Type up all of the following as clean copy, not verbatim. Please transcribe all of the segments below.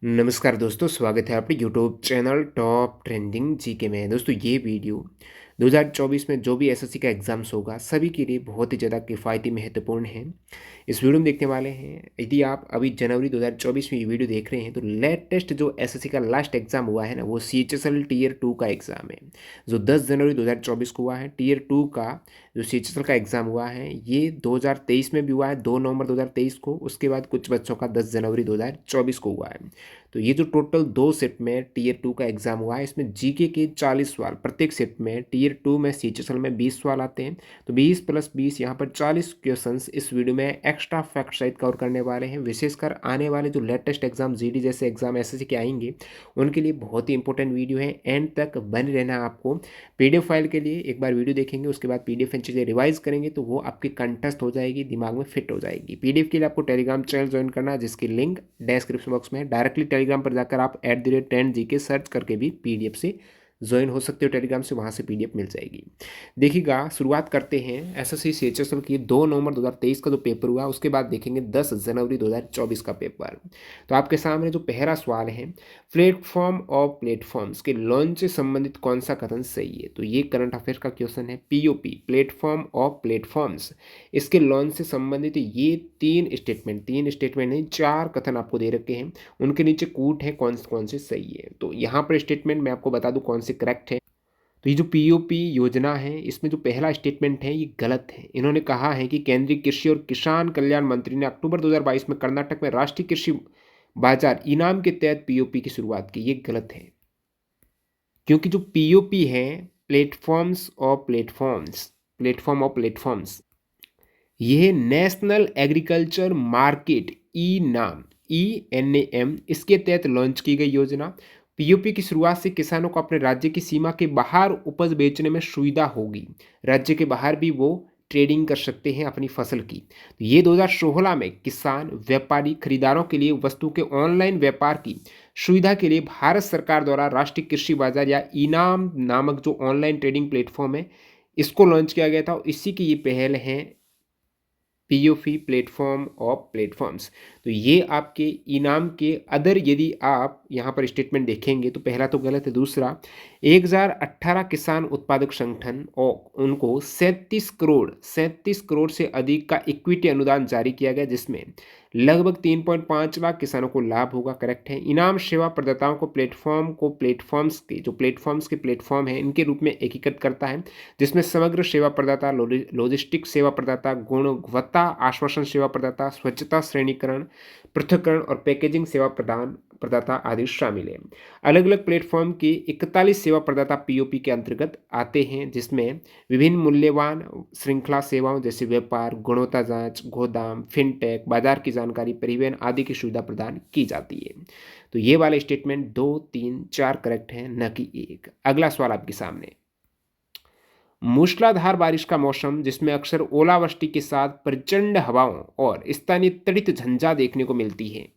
नमस्कार दोस्तों, स्वागत है आपके YouTube channel top trending GK में। दोस्तों ये वीडियो 2024 में जो भी एसएससी का एग्ज़ाम्स होगा सभी के लिए बहुत ही ज़्यादा किफ़ायती महत्वपूर्ण है। इस वीडियो में देखने वाले हैं, यदि आप अभी जनवरी 2024 में ये वीडियो देख रहे हैं तो लेटेस्ट जो एसएससी का लास्ट एग्ज़ाम हुआ है ना, वो सीएचएसएल टियर 2 का एग्ज़ाम है जो 10 जनवरी 2024 को हुआ है। टियर 2 का जो सीएचएसएल का एग्ज़ाम हुआ है ये 2023 में भी हुआ है, 2 नवंबर 2023 को। उसके बाद कुछ बच्चों का 10 जनवरी 2024 को हुआ है। तो ये जो टोटल 2 शिफ्ट में टियर 2 का एग्ज़ाम हुआ है, इसमें जीके के 40 सवाल प्रत्येक शिफ्ट में। टियर 2 में सीएचएसएल में 20 सवाल आते हैं, तो 20 + 20 यहाँ पर 40 क्वेश्चंस इस वीडियो में एक्स्ट्रा फैक्ट सहित कवर करने वाले हैं। विशेषकर आने वाले जो लेटेस्ट एग्जाम जीडी जैसे एग्जाम एसएससी के आएंगे उनके लिए बहुत ही इंपॉर्टेंट वीडियो है। एंड तक बने रहना है आपको। पीडीएफ फाइल के लिए एक बार वीडियो देखेंगे, उसके बाद पीडीएफ इन चीज़ें रिवाइज करेंगे तो वो आपकी कंठस्थ हो जाएगी, दिमाग में फिट हो जाएगी। पीडीएफ के लिए आपको टेलीग्राम चैनल ज्वाइन करना है, जिसकी लिंक डिस्क्रिप्शन बॉक्स में है। डायरेक्टली टेलीग्राम पर जाकर आप @10GK सर्च करके भी पीडीएफ से ज्वाइन हो सकते हो टेलीग्राम से, वहाँ से पीडीएफ मिल जाएगी। देखिएगा, शुरुआत करते हैं एसएससी सीएचएसएल की 2 नवंबर 2023 का जो पेपर हुआ, उसके बाद देखेंगे 10 जनवरी 2024 का पेपर। तो आपके सामने जो पहला सवाल है, प्लेटफॉर्म ऑफ प्लेटफॉर्म्स के लॉन्च से संबंधित कौन सा कथन सही है? तो ये करंट अफेयर का क्वेश्चन है। पीओपी प्लेटफॉर्म ऑफ प्लेटफॉर्म्स, इसके लॉन्च से संबंधित ये तीन स्टेटमेंट नहीं, 4 कथन आपको दे रखे हैं। उनके नीचे कूट है कौन कौन से सही है। तो यहाँ पर स्टेटमेंट मैं आपको बता दूं कौन से करेक्ट है। तो ये जो पीओपी योजना है, इसमें जो पहला स्टेटमेंट है ये गलत है। इन्होंने कहा है कि केंद्रीय कृषि और किसान कल्याण मंत्री ने अक्टूबर 2022 में कर्नाटक में राष्ट्रीय कृषि बाजार इनाम के तहत पीओपी की शुरुआत की। ये गलत है, क्योंकि जो पीओपी है, प्लेटफॉर्म ऑफ प्लेटफॉर्म्स, यह नेशनल एग्रीकल्चर मार्केट ई नाम ENAM इसके तहत लॉन्च की गई योजना। पीओपी की शुरुआत से किसानों को अपने राज्य की सीमा के बाहर उपज बेचने में सुविधा होगी। राज्य के बाहर भी वो ट्रेडिंग कर सकते हैं अपनी फसल की। तो ये 2016 में किसान, व्यापारी, खरीदारों के लिए वस्तु के ऑनलाइन व्यापार की सुविधा के लिए भारत सरकार द्वारा राष्ट्रीय कृषि बाजार या इनाम नामक जो ऑनलाइन ट्रेडिंग प्लेटफॉर्म है, इसको लॉन्च किया गया था। इसी की ये पहल है, पीओपी प्लेटफॉर्म ऑफ प्लेटफॉर्म्स। तो ये आपके इनाम के अदर, यदि आप यहाँ पर स्टेटमेंट देखेंगे तो पहला तो गलत है। दूसरा, 1018 किसान उत्पादक संगठन और उनको 37 करोड़ से अधिक का इक्विटी अनुदान जारी किया गया, जिसमें लगभग 3.5 लाख किसानों को लाभ होगा। करेक्ट है। इनाम सेवा प्रदाताओं को प्लेटफॉर्म्स के प्लेटफॉर्म है इनके रूप में एकीकृत करता है, जिसमें समग्र सेवा प्रदाता, लॉजिस्टिक सेवा प्रदाता, गुणवत्ता आश्वासन सेवा प्रदाता, स्वच्छता श्रेणीकरण, पृथक्करण और पैकेजिंग सेवा प्रदाता आदि शामिल है। अलग अलग प्लेटफॉर्म के 41 सेवा प्रदाता पीओपी के अंतर्गत आते हैं, जिसमें विभिन्न मूल्यवान श्रृंखला सेवाओं जैसे व्यापार, गुणवत्ता जांच, गोदाम, फिनटेक, बाजार की जानकारी, परिवहन आदि की सुविधा प्रदान की जाती है। तो ये वाले स्टेटमेंट 2, 3, 4 करेक्ट हैं, न कि 1। अगला सवाल आपके सामने, मूसलाधार बारिश का मौसम जिसमें अक्सर ओलावृष्टि के साथ प्रचंड हवाओं और स्थानीय तड़ित झंझा देखने को मिलती है।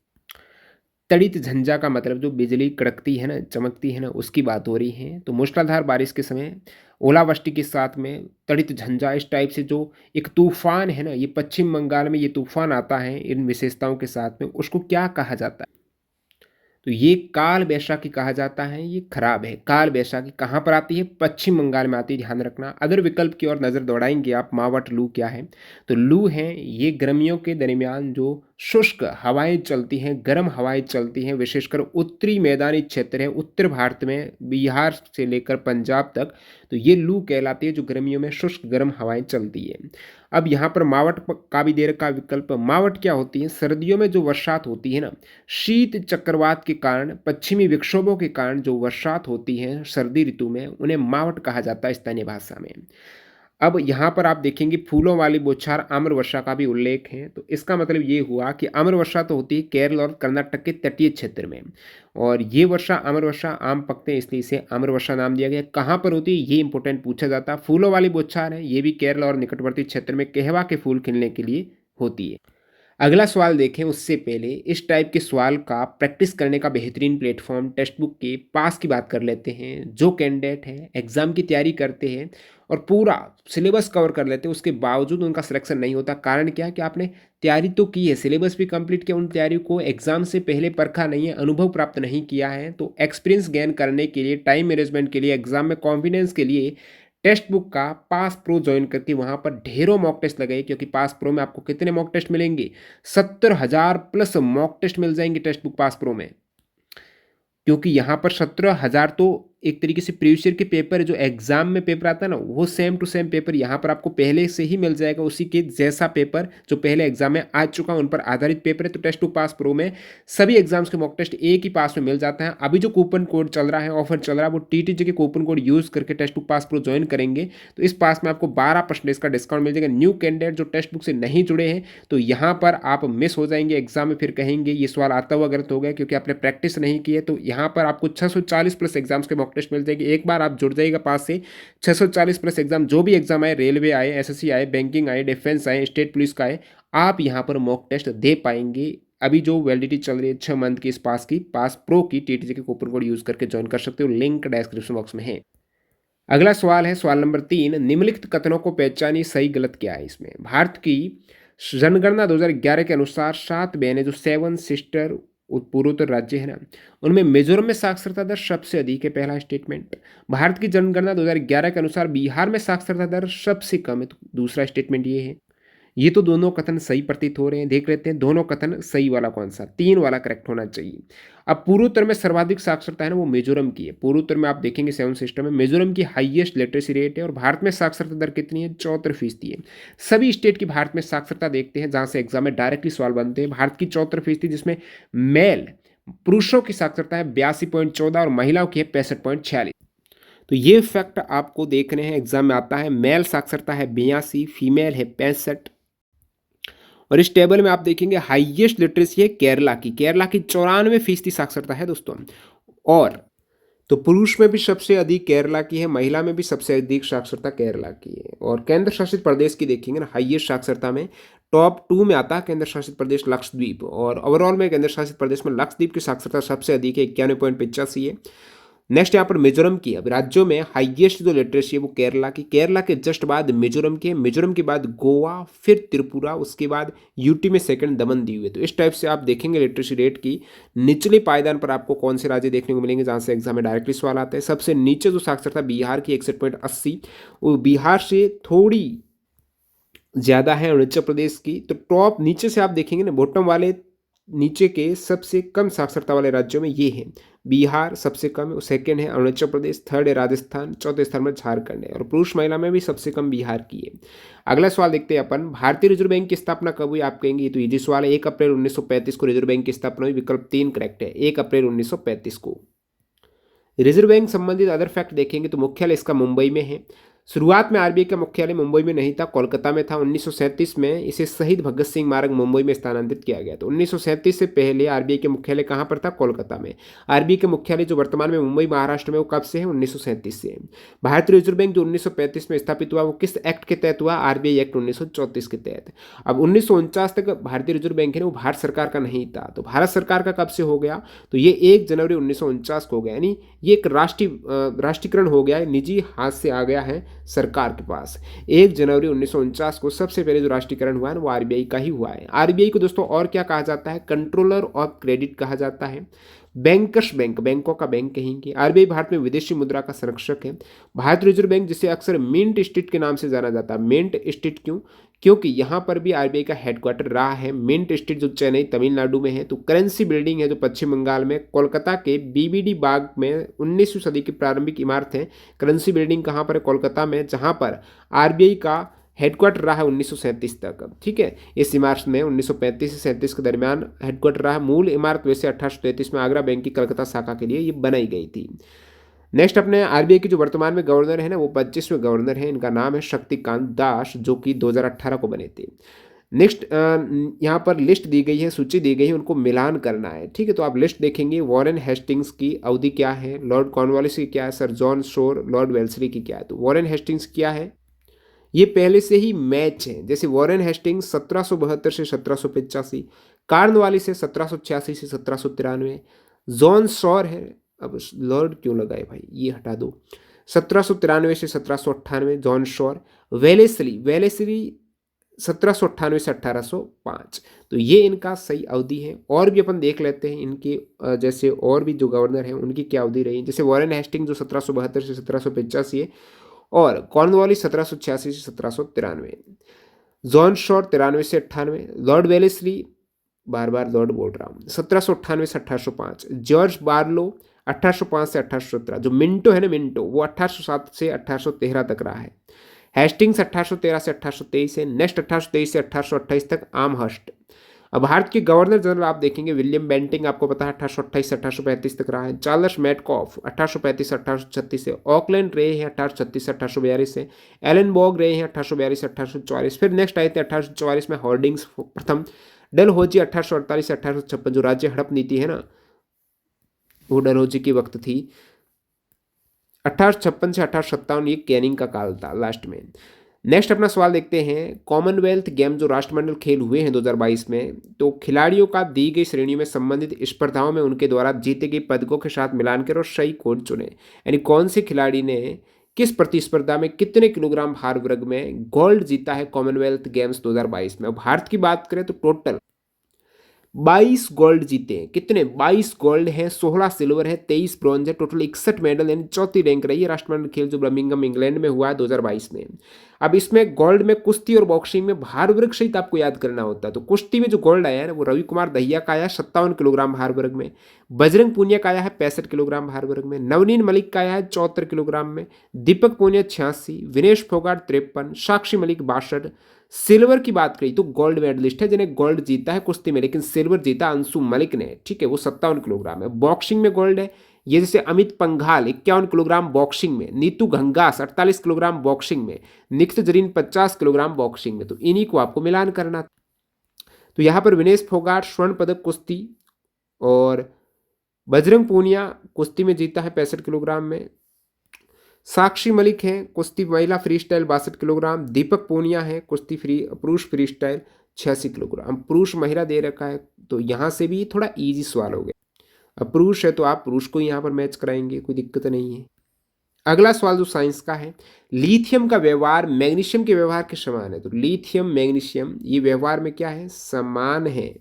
तड़ित झंझा का मतलब जो बिजली कड़कती है ना, चमकती है ना, उसकी बात हो रही है। तो मूसलाधार बारिश के समय ओलावृष्टि के साथ में तड़ित झंझा, इस टाइप से जो एक तूफान है ना, ये पश्चिम बंगाल में ये तूफान आता है इन विशेषताओं के साथ में, उसको क्या कहा जाता है? तो ये काल बैसाखी कहा जाता है। ये खराब है। काल बैसाखी कहाँ पर आती है? पश्चिम बंगाल में आती है, ध्यान रखना। अदर विकल्प की ओर नज़र दौड़ाएंगे आप, मावट लू क्या है? तो लू है ये गर्मियों के दरमियान जो शुष्क हवाएं चलती हैं, गर्म हवाएं चलती हैं, विशेषकर उत्तरी मैदानी क्षेत्र है उत्तर भारत में, बिहार से लेकर पंजाब तक। तो ये लू कहलाती है, जो गर्मियों में शुष्क गर्म हवाएं चलती है। अब यहाँ पर मावट का भी दे रखा विकल्प। मावट क्या होती है? सर्दियों में जो वर्षात होती है ना, शीत चक्रवात के कारण, पश्चिमी विक्षोभों के कारण जो वर्षात होती है सर्दी ऋतु में, उन्हें मावट कहा जाता है स्थानीय भाषा में। अब यहाँ पर आप देखेंगे फूलों वाली बौछार आम्र वर्षा का भी उल्लेख है। तो इसका मतलब ये हुआ कि आम्र वर्षा तो होती है केरल और कर्नाटक के तटीय क्षेत्र में, और ये वर्षा, आम्र वर्षा, आम पकते हैं इसलिए इसे आम्र वर्षा नाम दिया गया। कहाँ पर होती है ये इंपॉर्टेंट पूछा जाता है। फूलों वाली बौछार है, ये भी केरल और निकटवर्ती क्षेत्र में कहवा के फूल खिलने के लिए होती है। अगला सवाल देखें उससे पहले इस टाइप के सवाल का प्रैक्टिस करने का बेहतरीन प्लेटफॉर्म टेक्स्ट बुक के पास की बात कर लेते हैं। जो कैंडिडेट है एग्ज़ाम की तैयारी करते हैं और पूरा सिलेबस कवर कर लेते हैं, उसके बावजूद उनका सिलेक्शन नहीं होता। कारण क्या है कि आपने तैयारी तो की है, सिलेबस भी कंप्लीट किया, उन तैयारियों को एग्ज़ाम से पहले परखा नहीं है, अनुभव प्राप्त नहीं किया है। तो एक्सपीरियंस गेन करने के लिए, टाइम मैनेजमेंट के लिए, एग्ज़ाम में कॉन्फिडेंस के लिए टेक्स्ट बुक का पास प्रो ज्वाइन करके वहाँ पर ढेरों मॉक टेस्ट लगाइए। क्योंकि पास प्रो में आपको कितने मॉक टेस्ट मिलेंगे? 70,000 प्लस मॉक टेस्ट मिल जाएंगे टेक्स्ट बुक पास प्रो में। क्योंकि यहाँ पर 17,000 तो एक तरीके से प्रीवियस ईयर के पेपर, जो एग्जाम में पेपर आता है ना, वो सेम टू सेम पेपर यहाँ पर आपको पहले से ही मिल जाएगा। उसी के जैसा पेपर जो पहले एग्जाम में आ चुका उन पर आधारित पेपर है। तो टेस्ट टू पास प्रो में सभी एग्जाम्स के मॉक टेस्ट एक ही पास में मिल जाता है। अभी जो कूपन कोड चल रहा है, ऑफर चल रहा है, वो TTJ के कूपन कोड यूज करके test to pass pro join करेंगे तो इस पास में आपको 12% का डिस्काउंट मिल जाएगा। न्यू कैंडिडेट जो टेक्स्ट बुक से नहीं जुड़े हैं तो यहाँ पर आप मिस हो जाएंगे एग्जाम में, फिर कहेंगे ये सवाल आता हुआ गलत हो गया क्योंकि आपने प्रैक्टिस नहीं की है। तो यहाँ पर आपको 640 प्लस एग्जाम्स के मॉक टेस्ट मिल जाएंगे। एक बार आप जुड़ जाइएगा पास से, 640 प्लस एग्जाम, जो भी एग्जाम आए, रेलवे आए, SSC आए, बैंकिंग आए, डिफेंस आए, स्टेट पुलिस का आए, आप यहाँ पर मॉक टेस्ट दे पाएंगे। अभी जो वैलिडिटी चल रही है 6 मंथ की इस पास की, पास प्रो की, TTJ के कूपन कोड यूज करके ज्वाइन कर सकते हो, लिंक डिस्क्रिप्शन बॉक्स में है। अगला सवाल है सवाल नंबर 3, निम्नलिखित कथनों को पहचानिए, सही गलत क्या है इसमें। भारत की जनगणना 2011 के अनुसार 7 बहनें, जो 7 सिस्टर पूर्वोत्तर राज्य है ना, उनमें मिजोरम में साक्षरता दर सबसे अधिक है। पहला स्टेटमेंट। भारत की जनगणना 2011 के अनुसार बिहार में साक्षरता दर सबसे कम है। तो दूसरा स्टेटमेंट ये है। ये तो दोनों कथन सही प्रतीत हो रहे हैं। देख लेते हैं दोनों कथन सही वाला कौन सा, 3 वाला करेक्ट होना चाहिए। अब पूर्वोत्तर में सर्वाधिक साक्षरता है ना, वो मिजोरम की है। पूर्वोत्तर में आप देखेंगे 7 सिस्टम में मिजोरम की हाईएस्ट लिटरेसी रेट है। और भारत में साक्षरता दर कितनी है? 74% है। सभी स्टेट की भारत में साक्षरता देखते हैं जहां से एग्जाम में डायरेक्टली सवाल बनते हैं। भारत की 74%, जिसमें मेल पुरुषों की साक्षरता है 82.14 और महिलाओं की है 65.46। तो ये फैक्ट आपको देखने हैं, एग्जाम में आता है। मेल साक्षरता है 82, फीमेल है 65। और इस टेबल में आप देखेंगे हाईएस्ट लिटरेसी है केरला की। केरला की 94% साक्षरता है दोस्तों। और तो पुरुष में भी सबसे अधिक केरला की है, महिला में भी सबसे अधिक साक्षरता केरला की है। और केंद्र शासित प्रदेश की देखेंगे ना, हाईएस्ट साक्षरता में टॉप 2 में आता है केंद्र शासित प्रदेश लक्षद्वीप। और ओवरऑल में केंद्र शासित प्रदेश में लक्षद्वीप की साक्षरता सबसे अधिक है, 91.85 है। नेक्स्ट यहाँ पर मिजोरम की। अब राज्यों में हाईएस्ट जो लिटरेसी है वो केरला की, केरला के जस्ट बाद मिजोरम के, मिजोरम के बाद गोवा, फिर त्रिपुरा, उसके बाद यूटी में सेकंड दमन दीव है। तो इस टाइप से आप देखेंगे लिटरेसी रेट की निचले पायदान पर आपको कौन से राज्य देखने को मिलेंगे जहाँ से एग्जाम में डायरेक्टली सवाल आते हैं। सबसे नीचे जो साक्षरता बिहार की 61.80, वो बिहार से थोड़ी ज़्यादा है अरुणाचल प्रदेश की। तो टॉप नीचे से आप देखेंगे ना, बॉटम वाले नीचे के सबसे कम साक्षरता वाले राज्यों में ये है। बिहार सबसे कम है, सेकंड है अरुणाचल प्रदेश, थर्ड है राजस्थान, चौथे स्थान में झारखंड है। और पुरुष महिला में भी सबसे कम बिहार की है। अगला सवाल देखते हैं अपन, भारतीय रिजर्व बैंक की स्थापना कब हुई? आप कहेंगे ये तो इजी सवाल है। 1 अप्रैल 1935 को रिजर्व बैंक की स्थापना हुई। विकल्प 3 करेक्ट है, 1 अप्रैल 1935 को। रिजर्व बैंक संबंधित अदर फैक्ट देखेंगे तो मुख्यालय इसका मुंबई में है। शुरुआत में RBI का मुख्यालय मुंबई में नहीं था, कोलकाता में था। 1937 में इसे शहीद भगत सिंह मार्ग मुंबई में स्थानांतरित किया गया। तो 1937 से पहले RBI के मुख्यालय कहाँ पर था? कोलकाता में। RBI के मुख्यालय जो वर्तमान में मुंबई महाराष्ट्र में, वो कब से है? 1937 से। भारतीय रिजर्व बैंक जो 1935 में स्थापित हुआ वो किस एक्ट के तहत हुआ? RBI एक्ट 1934 के तहत। अब 1949 तक भारतीय रिजर्व बैंक है वो भारत सरकार का नहीं था। तो भारत सरकार का कब से हो गया? तो ये 1 जनवरी 1949 को हो गया। यानी ये एक राष्ट्रीयकरण हो गया है, निजी हाथ से आ गया है सरकार के पास। 1 जनवरी 1949 को सबसे पहले जो राष्ट्रीयकरण हुआ है वो RBI का ही हुआ है। RBI को दोस्तों और क्या कहा जाता है? कंट्रोलर ऑफ क्रेडिट कहा जाता है। बैंकर्स बैंक, बैंकों का बैंक कहेंगे। RBI भारत में विदेशी मुद्रा का संरक्षक है। भारतीय रिजर्व बैंक जिसे अक्सर मिंट स्ट्रीट के नाम से जाना जाता है। मिंट स्ट्रीट क्यों? क्योंकि यहाँ पर भी RBI का हेडक्वार्टर रहा है। मिंट स्ट्रीट जो चेन्नई तमिलनाडु में है। तो करेंसी बिल्डिंग है जो पश्चिम बंगाल में कोलकाता के BBD बाग में 19वीं सदी की प्रारंभिक इमारत है। करेंसी बिल्डिंग कहाँ पर है? कोलकाता में, जहाँ पर RBI का हेडक्वार्टर रहा है 1937 तक। ठीक है, इस इमारत में 1935 से 37 के दरमियान हेडक्वार्टर रहा। मूल इमारत वैसे 1833 में आगरा बैंक की कलकत्ता शाखा के लिए ये बनाई गई थी। नेक्स्ट अपने RBI की जो वर्तमान में गवर्नर है ना, वो 25वें गवर्नर हैं। इनका नाम है शक्तिकांत दास, जो कि 2018 को बने थे। नेक्स्ट यहाँ पर लिस्ट दी गई है, सूची दी गई है, उनको मिलान करना है। ठीक है, तो आप लिस्ट देखेंगे। वॉरेन हेस्टिंग्स की अवधि क्या है? लॉर्ड कॉर्नवालिस की क्या है? Sir John Shore, Lord Wellesley की क्या है? तो वॉरेन हेस्टिंग्स क्या है? ये पहले से ही मैच हैं, जैसे वॉरेन हेस्टिंग्स 1772 से 1785, कार्नवालिस है 1786 से 1793, जॉन सॉर है, अब लॉर्ड क्यों लगाए भाई, ये हटा दो, 1793 से 1798 जॉन शॉर, वेलेस्ली वेलेस्ली 1798 से 1805। तो ये इनका सही अवधि है। और भी अपन देख लेते हैं इनके जैसे और भी जो गवर्नर हैं उनकी क्या अवधि रही, जैसे वॉरेन हेस्टिंग जो 1772 से 1785 है, और कॉर्नवालिस 1786 से 1793, जॉन शॉर 93 से 98, लॉर्ड वेलेस्ली, बार बार लॉर्ड बोल रहा हूँ, 1798 से 1805, जॉर्ज बार्लो 1805 से 1817, जो मिंटो है ना मिंटो, वो 1807 से 1813 तक रहा है। हेस्टिंग्स 1813 से 1823 है, नेक्स्ट 1823 से 1828 तक आमहर्स्ट। अब भारत के गवर्नर जनरल आप देखेंगे विलियम बेंटिंग, आपको पता है 1828 से 1835 तक रहा है। चार्ल्स मेटकॉफ 1835 से 1836 से, ऑकलैंड रहे हैं 1836 से 1842 से, एलन बॉग रहे हैं 1842 से 1844। फिर नेक्स्ट आए थे 1844 में हॉर्डिंग्स प्रथम, डलहौजी 1848 से 1856, जो राज्य हड़प नीति है ना, वो डलहौजी की वक्त थी। 1856 से 1857 ये कैनिंग का काल था लास्ट में। नेक्स्ट अपना सवाल देखते हैं, कॉमनवेल्थ गेम जो राष्ट्रमंडल खेल हुए हैं 2022 में, तो खिलाड़ियों का दी गई श्रेणियों में संबंधित स्पर्धाओं में उनके द्वारा जीते गए पदकों के साथ मिलान कर और सही कोड चुने। यानी कौन से खिलाड़ी ने किस प्रतिस्पर्धा में कितने किलोग्राम भार वर्ग में गोल्ड जीता है कॉमनवेल्थ गेम्स 2022 में। भारत की बात करें तो टोटल 22 गोल्ड जीते हैं। कितने? 22 गोल्ड है, 16 सिल्वर है, 23 ब्रॉन्ज है, टोटल 61 मेडल, यानी चौथी रैंक रही है राष्ट्रमंडल खेल जो बर्मिंघम इंग्लैंड में हुआ है 2022 में। अब इसमें गोल्ड में कुश्ती और बॉक्सिंग में भार वर्ग सहित आपको याद करना होता है। तो कुश्ती में जो गोल्ड आया है ना, वो रवि कुमार दहिया का आया 57 किलोग्राम भार वर्ग में, बजरंग पूनिया का आया है 65 किलोग्राम भार वर्ग में, नवनीत मलिक का आया है 74 किलोग्राम में, दीपक पूनिया 86, विनेश फोगाट 53, साक्षी मलिक 62। सिल्वर की बात करी तो गोल्ड मेडलिस्ट है जिन्हें गोल्ड जीता है कुश्ती में, लेकिन सिल्वर जीता अंशु मलिक ने, ठीक है, वो 57 किलोग्राम है। बॉक्सिंग में गोल्ड है, ये जैसे अमित पंघाल 51 किलोग्राम बॉक्सिंग में, नीतू घंगास 48 किलोग्राम बॉक्सिंग में, निखित जरीन 50 किलोग्राम बॉक्सिंग में। तो इन्हीं को आपको मिलान करना। तो यहाँ पर विनेश फोगाट स्वर्ण पदक कुश्ती, और बजरंग पूनिया कुश्ती में जीता है 65 किलोग्राम में, साक्षी मलिक हैं कुश्ती महिला free style 62 kilogram, Deepak Punia है कुश्ती पुरुष फ्री स्टाइल 86 किलोग्राम। पुरुष महिला दे रखा है, तो यहाँ से भी थोड़ा इजी सवाल हो गया। अब पुरुष है तो आप पुरुष को यहाँ पर मैच कराएंगे, कोई दिक्कत नहीं है। अगला सवाल जो साइंस का है, लिथियम का व्यवहार मैग्नीशियम के व्यवहार के समान है। तो लिथियम मैग्नीशियम ये व्यवहार में क्या है? समान है।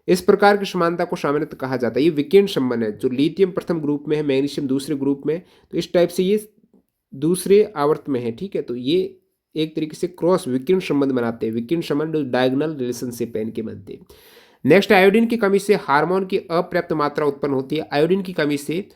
इस प्रकार की समानता को सामान्यतः कहा जाता है, ये विकिरण संबंध है। जो लिथियम प्रथम ग्रुप में है, मैग्नीशियम दूसरे ग्रुप में, तो इस टाइप से ये दूसरे आवर्त में है, ठीक है। तो ये एक तरीके से क्रॉस विकिरण संबंध बनाते हैं, विकिरण संबंध डायगोनल रिलेशनशिप है इनके मध्य। नेक्स्ट, आयोडीन की कमी से हार्मोन की अपर्याप्त मात्रा उत्पन्न होती है। आयोडीन की कमी से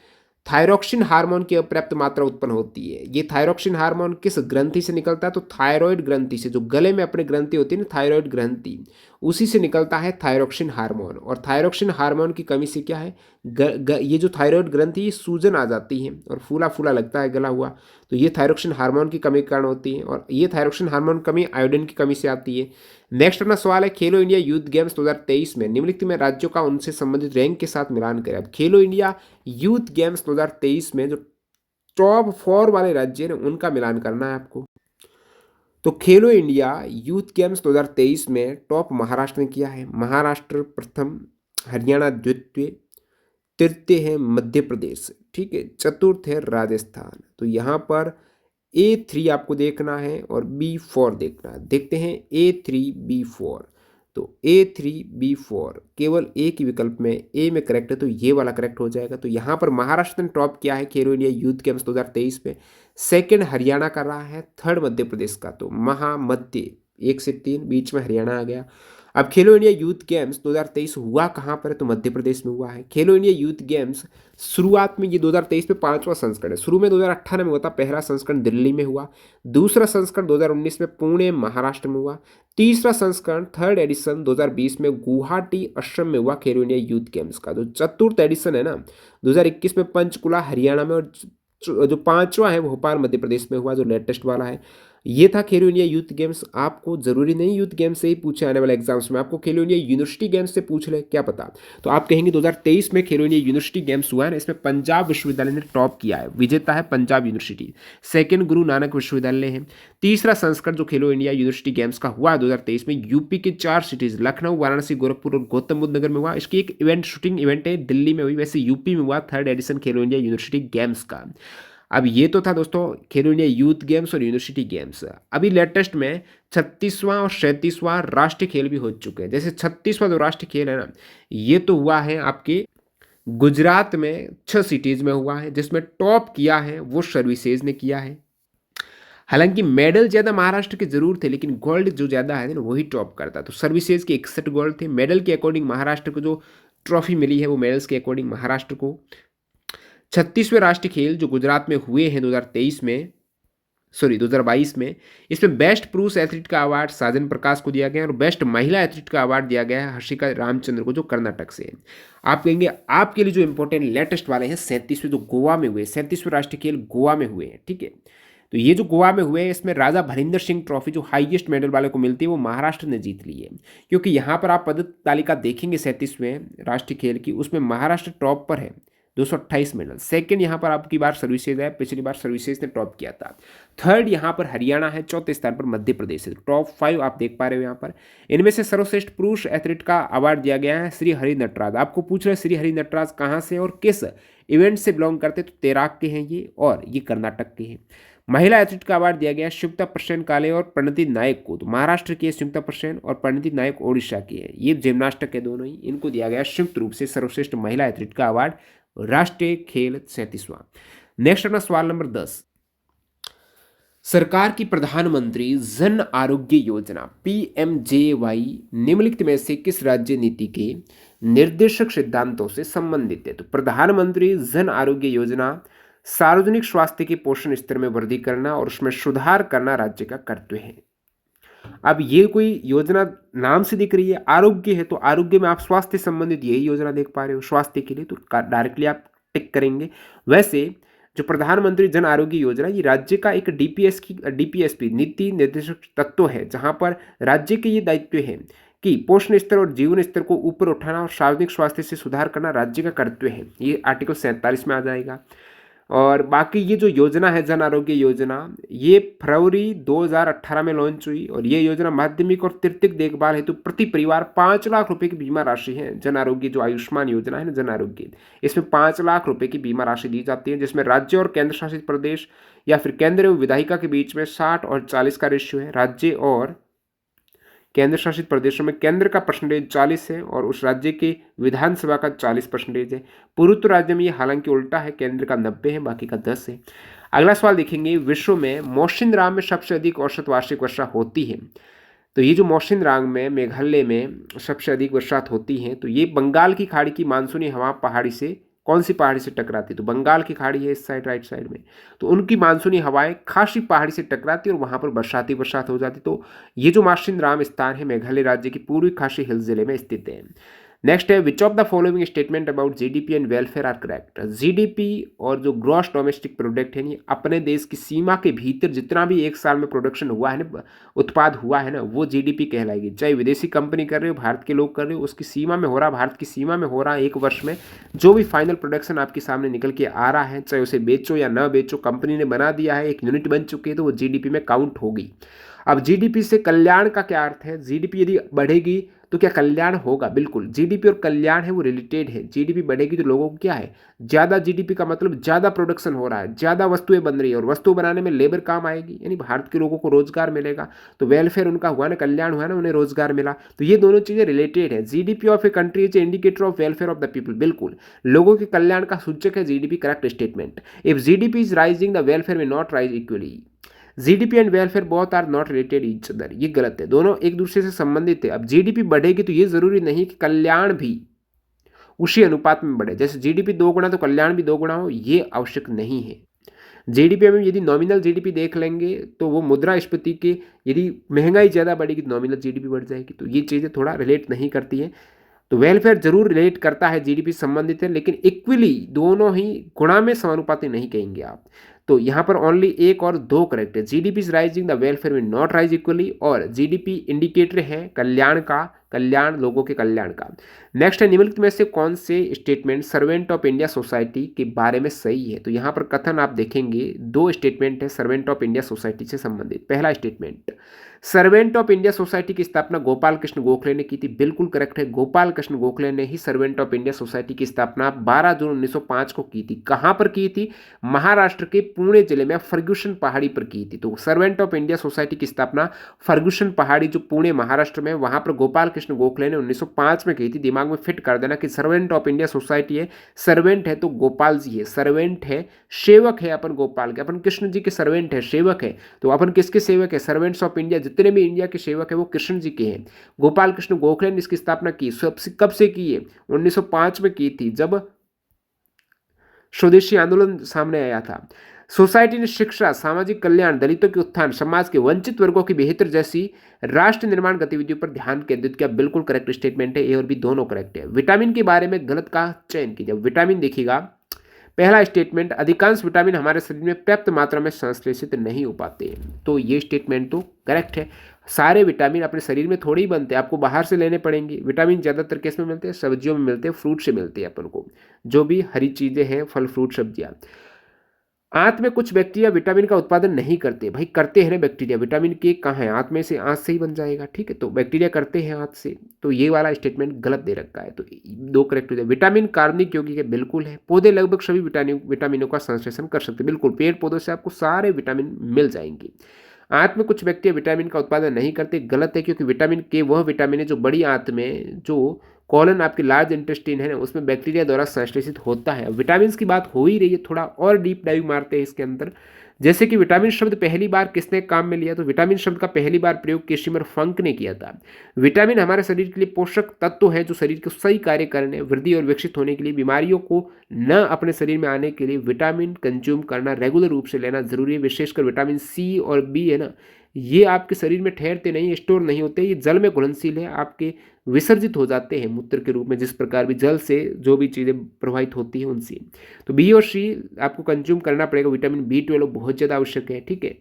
थायरॉक्सिन हार्मोन की अपर्याप्त मात्रा उत्पन्न होती है। ये थायरॉक्सिन हार्मोन किस ग्रंथि से निकलता है? तो थायराइड ग्रंथि से। जो गले में अपने ग्रंथि होती है ना, थायराइड ग्रंथि, उसी से निकलता है थायरॉक्सिन हार्मोन। और थायरॉक्सिन हार्मोन की कमी से क्या है, ये जो थायराइड ग्रंथि ये सूजन आ जाती है और फूला फूला लगता है गला हुआ, तो ये थायरॉक्सिन हार्मोन की कमी के कारण होती है। और ये थायरॉक्सिन हार्मोन कमी आयोडीन की कमी से आती है। नेक्स्ट अपना सवाल है, खेलो इंडिया यूथ गेम्स 2023 में निम्नलिखित में राज्यों का उनसे संबंधित रैंक के साथ मिलान करें। अब खेलो इंडिया यूथ गेम्स 2023 में जो टॉप 4 वाले राज्य हैं उनका मिलान करना है आपको। तो खेलो इंडिया यूथ गेम्स 2023 में टॉप महाराष्ट्र ने किया है। महाराष्ट्र प्रथम, हरियाणा द्वितीय, तृतीय है मध्य प्रदेश, ठीक है, चतुर्थ है राजस्थान। तो यहाँ पर A3 आपको देखना है और B4 देखना है। देखते हैं A3 B4। तो A3 B4 केवल एक ही विकल्प में ए में करेक्ट है, तो ये वाला करेक्ट हो जाएगा। तो यहाँ पर महाराष्ट्र ने टॉप किया है खेलो इंडिया यूथ गेम्स 2023 में। सेकंड हरियाणा कर रहा है, थर्ड मध्य प्रदेश का। तो मध्य 1 से 3 बीच में हरियाणा आ गया। अब खेलो इंडिया यूथ गेम्स 2023 हुआ कहाँ पर है? तो मध्य प्रदेश में हुआ है। खेलो इंडिया यूथ गेम्स शुरुआत में ये 2023 में 5वां संस्करण है। शुरू में 2018 में हुआ था, पहला संस्करण दिल्ली में हुआ, दूसरा संस्करण 2019 में पुणे महाराष्ट्र में हुआ, तीसरा संस्करण थर्ड एडिशन 2020 में गुवाहाटी असम में हुआ खेलो इंडिया यूथ गेम्स का। जो चतुर्थ एडिशन है ना 2021 में पंचकुला हरियाणा में, और जो 5वां है भोपाल मध्य प्रदेश में हुआ, जो लेटेस्ट वाला है। ये था खेलो इंडिया यूथ गेम्स। आपको जरूरी नहीं यूथ गेम्स से ही पूछे आने वाले एग्जाम्स में, आपको खेलो इंडिया यूनिवर्सिटी गेम्स से पूछ ले, क्या पता। तो आप कहेंगे 2023 में खेलो इंडिया यूनिवर्सिटी गेम्स हुआ है ना, इसमें पंजाब विश्वविद्यालय ने टॉप किया है, विजेता है पंजाब यूनिवर्सिटी। सेकंड गुरु नानक विश्वविद्यालय है। तीसरा संस्करण जो खेलो इंडिया यूनिवर्सिटी गेम्स का हुआ 2023 में, यूपी के 4 सिटीज लखनऊ, वाराणसी, गोरखपुर और गौतम बुद्ध नगर में हुआ। इसकी एक इवेंट शूटिंग इवेंट है दिल्ली में हुई, वैसे यूपी में हुआ 3rd एडिशन खेलो इंडिया यूनिवर्सिटी गेम्स का। अब ये तो था दोस्तों खेलो इंडिया यूथ गेम्स और यूनिवर्सिटी गेम्स। अभी लेटेस्ट में 36वां और 37वां राष्ट्रीय खेल भी हो चुके हैं। जैसे 36वां जो राष्ट्रीय खेल है ना, ये तो हुआ है आपके गुजरात में 6 सिटीज में हुआ है, जिसमें टॉप किया है वो सर्विसेज ने किया है। हालांकि मेडल ज़्यादा महाराष्ट्र के जरूर थे, लेकिन गोल्ड जो ज़्यादा है ना वही टॉप करता। तो सर्विसेज के 61 गोल्ड थे। मेडल के अकॉर्डिंग महाराष्ट्र को जो ट्रॉफी मिली है वो मेडल्स के अकॉर्डिंग महाराष्ट्र को। 36वें राष्ट्रीय खेल जो गुजरात में हुए हैं 2022 में, इसमें बेस्ट पुरुष एथलीट का अवार्ड साजन प्रकाश को दिया गया और बेस्ट महिला एथलीट का अवार्ड दिया गया है हर्षिका रामचंद्र को, जो कर्नाटक से है। आप कहेंगे आपके लिए जो इंपॉर्टेंट लेटेस्ट वाले हैं 37वें जो गोवा में हुए, 37वें राष्ट्रीय खेल गोवा में हुए हैं, ठीक है। तो ये जो गोवा में हुए हैं, इसमें राजा भरिंदर सिंह ट्रॉफी जो हाईएस्ट मेडल वाले को मिलती है वो महाराष्ट्र ने जीत ली है। क्योंकि यहाँ पर आप पदक तालिका देखेंगे 37वें राष्ट्रीय खेल की, उसमें महाराष्ट्र टॉप पर है 228 मेडल। सेकंड यहाँ पर आपकी बार सर्विसेज है, पिछली बार सर्विसेज ने टॉप किया था। थर्ड यहाँ पर हरियाणा है, चौथे स्थान पर मध्य प्रदेश है। टॉप 5 आप देख पा रहे हो यहाँ पर। इनमें से सर्वश्रेष्ठ पुरुष एथलीट का अवार्ड दिया गया है श्री हरि नटराज। आपको पूछ रहे श्री हरि नटराज कहाँ से और किस इवेंट से बिलोंग करते, तो तैराक के हैं ये और ये कर्नाटक के हैं। महिला एथलीट का अवार्ड दिया गया शिवता प्रसेन काले और परिणति नायक को। तो महाराष्ट्र के शिवता प्रसेन और परिणति नायक ओडिशा के हैं। ये जिम्नास्टिक है दोनों ही, इनको दिया गया संयुक्त रूप से सर्वश्रेष्ठ महिला एथलीट का अवार्ड राष्ट्रीय खेल 37वां। नेक्स्ट अपना सवाल नंबर 10। सरकार की प्रधानमंत्री जन आरोग्य योजना PMJY निम्नलिखित में से किस राज्य नीति के निर्देशक सिद्धांतों से संबंधित है? तो प्रधानमंत्री जन आरोग्य योजना सार्वजनिक स्वास्थ्य के पोषण स्तर में वृद्धि करना और उसमें सुधार करना राज्य का कर्तव्य है। अब ये कोई योजना नाम से दिख रही है, आरोग्य है, तो आरोग्य में आप स्वास्थ्य संबंधित यही योजना देख पा रहे हो स्वास्थ्य के लिए, तो डायरेक्टली आप टिक करेंगे। वैसे जो प्रधानमंत्री जन आरोग्य योजना, ये राज्य का एक DPSP नीति निर्देशक तत्व है, जहां पर राज्य के ये दायित्व है कि पोषण स्तर और जीवन स्तर को ऊपर उठाना और सार्वजनिक स्वास्थ्य से सुधार करना राज्य का कर्तव्य है। ये आर्टिकल 47 में आ जाएगा। और बाकी ये जो योजना है जन आरोग्य योजना, ये फरवरी 2018 में लॉन्च हुई और ये योजना माध्यमिक और तृतीयक देखभाल हेतु प्रति परिवार 5 लाख रुपए की बीमा राशि है। जन आरोग्य जो आयुष्मान योजना है ना जन आरोग्य, इसमें 5 लाख रुपए की बीमा राशि दी जाती है, जिसमें राज्य और केंद्र शासित प्रदेश या फिर केंद्र एवं विधायिका के बीच में 60 और 40 का रेशियो है। राज्य और केंद्र शासित प्रदेशों में केंद्र का परसेंटेज 40 है और उस राज्य के विधानसभा का 40% है। पूर्वोत्तर राज्य में ये हालांकि उल्टा है, केंद्र का 90 है, बाकी का 10 है। अगला सवाल देखेंगे, विश्व में मौसिनराम में सबसे अधिक औसत वार्षिक वर्षा होती है। तो ये जो मौसिनराम में मेघालय में सबसे अधिक वर्षा होती है, तो ये बंगाल की खाड़ी की मानसूनी हवा पहाड़ी से कौन सी पहाड़ी से टकराती, तो बंगाल की खाड़ी है इस साइड राइट साइड में, तो उनकी मानसूनी हवाएं खासी पहाड़ी से टकराती और वहां पर बरसात हो जाती। तो ये जो मौसिनराम स्थान है मेघालय राज्य की पूर्वी खासी हिल्स जिले में स्थित है। नेक्स्ट है, which of the following statement about GDP and welfare are correct? GDP और जो ग्रॉस डोमेस्टिक प्रोडक्ट है नहीं, अपने देश की सीमा के भीतर जितना भी एक साल में प्रोडक्शन हुआ है ना, उत्पाद हुआ है ना, वो GDP कहलाएगी। चाहे विदेशी कंपनी कर रहे हो, भारत के लोग कर रहे हो, उसकी सीमा में हो रहा, भारत की सीमा में हो रहा एक वर्ष में जो भी फाइनल प्रोडक्शन आपके सामने निकल के आ रहा है, चाहे उसे बेचो या ना बेचो, कंपनी ने बना दिया है, एक यूनिट बन चुकी है, तो वो GDP में काउंट होगी। अब GDP से कल्याण का क्या अर्थ है? GDP यदि बढ़ेगी तो क्या कल्याण होगा? बिल्कुल, GDP और कल्याण है वो रिलेटेड है। GDP बढ़ेगी तो लोगों को क्या है, ज़्यादा GDP का मतलब ज़्यादा प्रोडक्शन हो रहा है, ज़्यादा वस्तुएं बन रही है और वस्तु बनाने में लेबर काम आएगी, यानी भारत के लोगों को रोजगार मिलेगा। तो वेलफेयर उनका हुआ ना, कल्याण हुआ ना, उन्हें रोजगार मिला। तो ये दोनों चीज़ें रिलेटेड है। GDP of a country is indicator of welfare of the people. बिल्कुल, लोगों के कल्याण का सूचक है GDP, correct statement. If GDP is rising the welfare may not rise equally. GDP and welfare both are not related each other, ये गलत है, दोनों एक दूसरे से संबंधित है। अब GDP बढ़ेगी तो ये जरूरी नहीं कि कल्याण भी उसी अनुपात में बढ़े, जैसे GDP 2 गुना तो कल्याण भी 2 गुना हो, ये आवश्यक नहीं है। GDP में यदि नॉमिनल GDP देख लेंगे तो वो मुद्रास्फीति के, यदि महंगाई ज़्यादा बढ़ेगी तो नॉमिनल GDP बढ़ जाएगी, तो ये चीज़ें थोड़ा रिलेट नहीं करती हैं। तो वेलफेयर जरूर रिलेट करता है, GDP संबंधित है, लेकिन इक्वली दोनों ही गुणा में समानुपाती नहीं कहेंगे आप। तो यहाँ पर ओनली एक और दो करेक्ट है। GDP is rising, the welfare will not rise equally, और जीडीपी इंडिकेटर है कल्याण का, कल्याण लोगों के कल्याण का। नेक्स्ट है निम्नलिखित में से कौन से statement servant of India society के बारे में सही है। तो यहाँ पर कथन आप देखेंगे दो स्टेटमेंट है सर्वेंट ऑफ इंडिया सोसाइटी से संबंधित। पहला statement, servant of India society की स्थापना गोपाल कृष्ण गोखले ने की थी। बिल्कुल करेक्ट है, गोपाल कृष्ण गोखले ने ही सर्वेंट ऑफ इंडिया सोसाइटी की स्थापना 12 जून 1905 को की थी। कहां पर की थी? महाराष्ट्र के पुणे जिले में फर्ग्यूसन पहाड़ी पर की थी। तो सर्वेंट ऑफ इंडिया सोसाइटी की स्थापना फर्ग्यूसन पहाड़ी जो पुणे महाराष्ट्र में, वहां पर गोपाल कृष्ण गोखले ने 1905 में की थी। दिमाग में फिट कर देना कि सर्वेंट ऑफ इंडिया सोसाइटी है, सर्वेंट है तो गोपाल जी है, सर्वेंट है सेवक है अपन गोपाल के, अपन कृष्ण जी के सर्वेंट है, सेवक है। तो अपन किसके सेवक है? सर्वेंट्स ऑफ इंडिया, जितने भी इंडिया के सेवक है वो कृष्ण जी के हैं। गोपाल कृष्ण गोखले ने इसकी स्थापना की। कब से की है? 1905 में की थी, जब स्वदेशी आंदोलन सामने आया था। सोसाइटी ने शिक्षा, सामाजिक कल्याण, दलितों के उत्थान, समाज के वंचित वर्गों की बेहतर जैसी राष्ट्र निर्माण गतिविधियों पर ध्यान केंद्रित किया। बिल्कुल करेक्ट स्टेटमेंट है, ए और बी दोनों करेक्ट है। विटामिन के बारे में गलत का चयन कीजिए। विटामिन देखिएगा, पहला स्टेटमेंट, अधिकांश विटामिन हमारे शरीर में पर्याप्त मात्रा में संश्लेषित नहीं हो पाते हैं। तो ये स्टेटमेंट तो करेक्ट है। सारे विटामिन अपने शरीर में थोड़े ही बनते हैं, आपको बाहर से लेने पड़ेंगे। विटामिन ज़्यादातर किस में मिलते हैं? सब्जियों में मिलते हैं, फ्रूट से मिलते हैं अपन को, जो भी हरी चीज़ें हैं, फल फ्रूट सब्जियाँ। आंत में कुछ बैक्टीरिया विटामिन का उत्पादन नहीं करते। भाई करते हैं ना बैक्टीरिया, विटामिन के कहाँ है? आंत में से, आंत से ही बन जाएगा, ठीक है। तो बैक्टीरिया करते हैं आंत से, तो ये वाला स्टेटमेंट गलत दे रखा है, तो दो करेक्ट हो जाए। विटामिन कार्बनिक यौगिक है, बिल्कुल है। पौधे लगभग सभी विटामिनों का संश्लेषण कर सकते हैं, बिल्कुल। पेड़ पौधों से आपको सारे विटामिन मिल जाएंगे। आंत में कुछ बैक्टीरिया विटामिन का उत्पादन नहीं करते, गलत है, क्योंकि विटामिन के वह विटामिन है जो बड़ी आंत में, जो कॉलन आपकी लार्ज इंटेस्टाइन है ना, उसमें बैक्टीरिया द्वारा संश्लेषित होता है। विटामिन की बात हो ही रही है, थोड़ा और डीप डाइव मारते हैं इसके अंदर। जैसे कि विटामिन शब्द पहली बार किसने काम में लिया? तो विटामिन शब्द का पहली बार प्रयोग केशिमर फंक ने किया था। विटामिन हमारे शरीर के लिए पोषक तत्व है जो शरीर को सही कार्य करने, वृद्धि और विकसित होने के लिए, बीमारियों को न अपने शरीर में आने के लिए विटामिन कंज्यूम करना, रेगुलर रूप से लेना जरूरी है। विशेषकर विटामिन सी और बी है ना, ये आपके शरीर में ठहरते नहीं, स्टोर नहीं होते, ये जल में घुलनशील है, आपके विसर्जित हो जाते हैं मूत्र के रूप में, जिस प्रकार भी जल से जो भी चीज़ें प्रभावित होती हैं उनसे। तो बी और सी आपको कंज्यूम करना पड़ेगा। विटामिन B12 बहुत ज़्यादा आवश्यक है, ठीक है।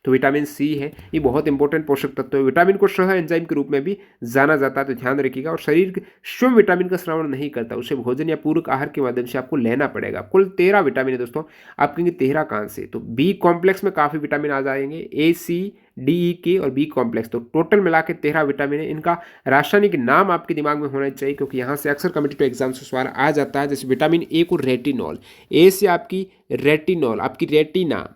तो विटामिन सी है, ये बहुत इंपॉर्टेंट पोषक तत्व है। विटामिन को सह एंजाइम के रूप में भी जाना जाता है, तो ध्यान रखिएगा। और शरीर स्वयं विटामिन का श्रावण नहीं करता, उसे भोजन या पूरक आहार के माध्यम से आपको लेना पड़ेगा। कुल 13 विटामिन है दोस्तों। आप कहेंगे 13 कहाँ से? तो बी कॉम्प्लेक्स में काफ़ी विटामिन आ जाएंगे, A, C, D, E, K और बी कॉम्प्लेक्स, तो टोटल मिला के 13 विटामिन है। इनका रासायनिक नाम आपके दिमाग में होना चाहिए, क्योंकि यहाँ से अक्सर कॉम्पिटिटिव एग्जाम से सवाल आ जाता है। जैसे विटामिन ए को रेटिनॉल, ए से आपकी रेटिनॉल, आपकी रेटिना,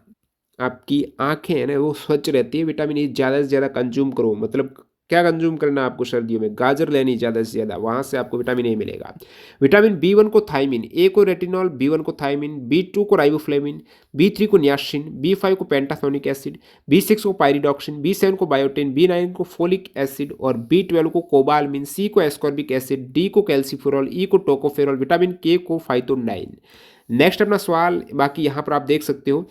आपकी आंखें हैं ना वो स्वच्छ रहती है। विटामिन ए ज़्यादा से ज़्यादा कंज्यूम करो, मतलब क्या कंज्यूम करना है आपको? सर्दियों में गाजर लेनी ज़्यादा से ज़्यादा, वहाँ से आपको विटामिन ए मिलेगा। विटामिन B1 को थायमिन, ए को रेटिनॉल, B1 को थायमिन, B2 को राइबोफ्लेविन, B3 को नियासिन, B5 को पेंटाथोनिक एसिड, B6 को पायरिडॉक्सिन, B7 को बायोटिन, B9 को फोलिक एसिड और B12 को कोबालमिन, C को एस्कॉर्बिक एसिड, D को कैल्सिफेरॉल, E को टोकोफेरॉल, विटामिन K को फाइटोनाइन। नेक्स्ट अपना सवाल, बाकी यहाँ पर आप देख सकते हो,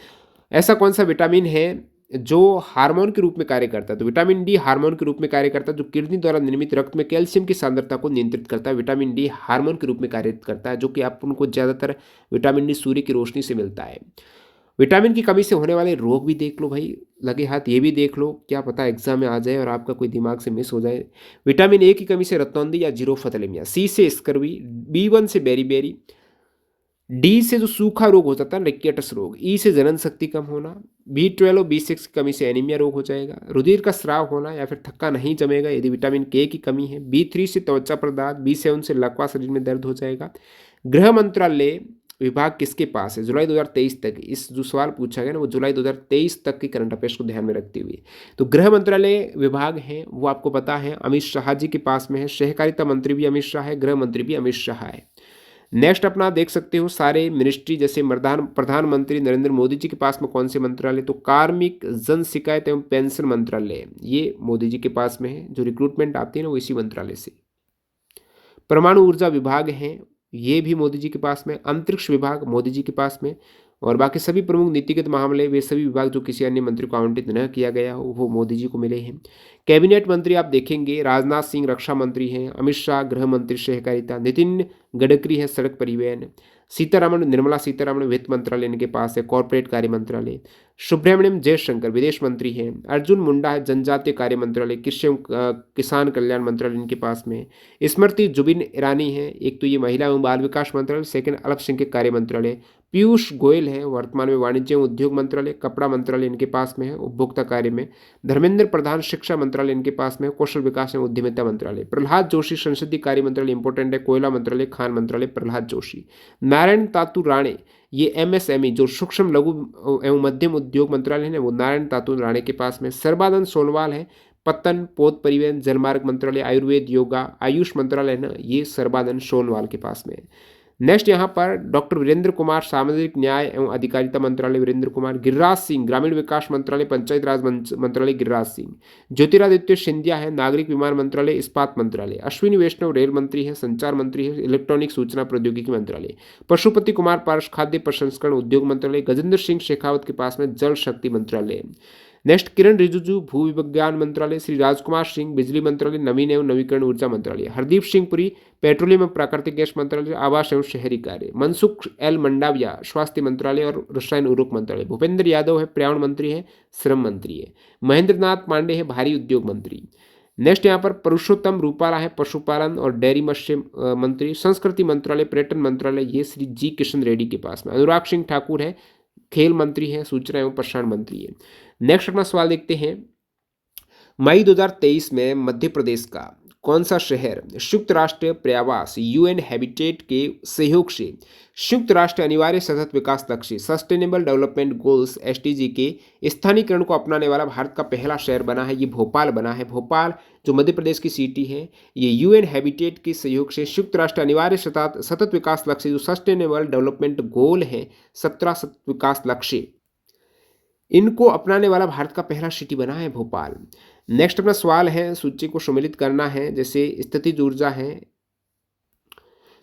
ऐसा कौन सा विटामिन है जो हार्मोन के रूप में कार्य करता है? तो विटामिन डी हार्मोन के रूप में कार्य करता है, जो किडनी द्वारा निर्मित रक्त में कैल्शियम की सांद्रता को नियंत्रित करता है। विटामिन डी हार्मोन के रूप में कार्य करता है, जो कि आप उनको ज़्यादातर विटामिन डी सूर्य की रोशनी से मिलता है। विटामिन की कमी से होने वाले रोग भी देख लो भाई, लगे हाथ ये भी देख लो, क्या पता एग्जाम में आ जाए और आपका कोई दिमाग से मिस हो जाए। विटामिन ए की कमी से रतौंधी या जीरोफथलेमिया, सी से स्कर्वी, B1 से बेरीबेरी, डी से जो सूखा रोग हो जाता है रिकेटस रोग, ई से जनन शक्ति कम होना, B12 और B6 की कमी से एनीमिया रोग हो जाएगा, रुधिर का स्राव होना या फिर थक्का नहीं जमेगा यदि विटामिन के की कमी है, B3 से त्वचा पर दाद, B7 से लकवा, शरीर में दर्द हो जाएगा। गृह मंत्रालय विभाग किसके पास है? जुलाई 2023 तक, इस जो सवाल पूछा गया ना वो जुलाई 2023 तक की करंट अफेयर्स को ध्यान में रखते हुए। तो गृह मंत्रालय विभाग है वो आपको पता है अमित शाह जी के पास में है। सहकारिता मंत्री भी अमित शाह है, गृह मंत्री भी अमित शाह है। नेक्स्ट अपना देख सकते हो सारे मिनिस्ट्री, जैसे प्रधानमंत्री नरेंद्र मोदी जी के पास में कौन से मंत्रालय? तो कार्मिक, जन शिकायत एवं पेंशन मंत्रालय, ये मोदी जी के पास में है। जो रिक्रूटमेंट आती है ना वो इसी मंत्रालय से। परमाणु ऊर्जा विभाग है, ये भी मोदी जी के पास में। अंतरिक्ष विभाग मोदी जी के पास में। और बाकी सभी प्रमुख नीतिगत मामले वे सभी विभाग जो किसी अन्य मंत्री को आवंटित न किया गया हो वो मोदी जी को मिले हैं। कैबिनेट मंत्री आप देखेंगे राजनाथ सिंह रक्षा मंत्री हैं, अमित शाह गृह मंत्री सहकारिता, नितिन गडकरी है सड़क परिवहन, सीतारामन निर्मला सीतारामन वित्त मंत्रालय इनके पास है, कॉर्पोरेट कार्य मंत्रालय, सुब्रमण्यम जयशंकर विदेश मंत्री हैं, अर्जुन मुंडा है जनजातीय कार्य मंत्रालय, कृषि एवं किसान कल्याण मंत्रालय इनके पास में, स्मृति जुबिन ईरानी है, एक तो ये महिला एवं बाल विकास मंत्रालय, सेकंड अल्पसंख्यक कार्य मंत्रालय, पीयूष गोयल है वर्तमान में वाणिज्य एवं उद्योग मंत्रालय, कपड़ा मंत्रालय इनके पास में है उपभोक्ता कार्य में, धर्मेंद्र प्रधान शिक्षा मंत्रालय इनके पास में, कौशल विकास एवं उद्यमिता मंत्रालय, प्रहलाद जोशी संसदीय कार्य मंत्रालय इंपॉर्टेंट है, कोयला मंत्रालय, खान मंत्रालय प्रहलाद जोशी, नारायण तातू राणे ये एमएसएमई जो सूक्ष्म लघु एवं मध्यम उद्योग मंत्रालय है वो नारायण तातू राणे के पास में, सर्बानंद सोनोवाल है पत्तन पोत परिवहन जलमार्ग मंत्रालय, आयुर्वेद योगा आयुष मंत्रालय ना ये सर्बानंद सोनोवाल के पास में। नेक्स्ट यहाँ पर डॉक्टर वीरेंद्र कुमार सामाजिक न्याय एवं अधिकारिता मंत्रालय वीरेंद्र कुमार, गिरिराज सिंह ग्रामीण विकास मंत्रालय पंचायत राज मंत्रालय गिरिराज सिंह, ज्योतिरादित्य सिंधिया है नागरिक विमान मंत्रालय इस्पात मंत्रालय, अश्विनी वैष्णव रेल मंत्री है, संचार मंत्री है, इलेक्ट्रॉनिक सूचना प्रौद्योगिकी मंत्रालय, पशुपति कुमार पारस खाद्य प्रसंस्करण उद्योग मंत्रालय, गजेंद्र सिंह शेखावत के पास में जल शक्ति मंत्रालय। नेक्स्ट किरण रिजिजू भू विज्ञान मंत्रालय, श्री राजकुमार सिंह बिजली मंत्रालय नवीन एवं नवीकरण ऊर्जा मंत्रालय, हरदीप सिंह पुरी पेट्रोलियम एवं प्राकृतिक गैस मंत्रालय आवास एवं शहरी कार्य, मनसुख एल मंडाविया स्वास्थ्य मंत्रालय और रसायन उर्वरक मंत्रालय, भूपेंद्र यादव है पर्यावरण मंत्री है श्रम मंत्री है, महेंद्र नाथ पांडे है भारी उद्योग मंत्री। नेक्स्ट यहाँ पर पुरुषोत्तम रूपाला है पशुपालन और डेयरी मत्स्य मंत्री, संस्कृति मंत्रालय पर्यटन मंत्रालय ये श्री जी किशन रेड्डी के पास में, अनुराग सिंह ठाकुर है खेल मंत्री है, सूचना एवं प्रसारण मंत्री है। नेक्स्ट अपना सवाल देखते हैं, मई 2023 में मध्य प्रदेश का कौन सा शहर संयुक्त राष्ट्र पर्यावास यूएन हैबिटेट के सहयोग से संयुक्त राष्ट्र अनिवार्य सतत विकास लक्ष्य सस्टेनेबल डेवलपमेंट गोल्स एसडीजी के स्थानीयकरण को अपनाने वाला भारत का पहला शहर बना है, ये भोपाल बना है। भोपाल जो मध्य प्रदेश की सिटी है ये यूएन हैबिटेट के सहयोग से संयुक्त राष्ट्र अनिवार्य सतत विकास लक्ष्य जो सस्टेनेबल डेवलपमेंट गोल है 17 सतत विकास लक्ष्य इनको अपनाने वाला भारत का पहला सिटी बना है भोपाल। नेक्स्ट अपना सवाल है सूची को सम्मिलित करना है, जैसे स्थितिज ऊर्जा है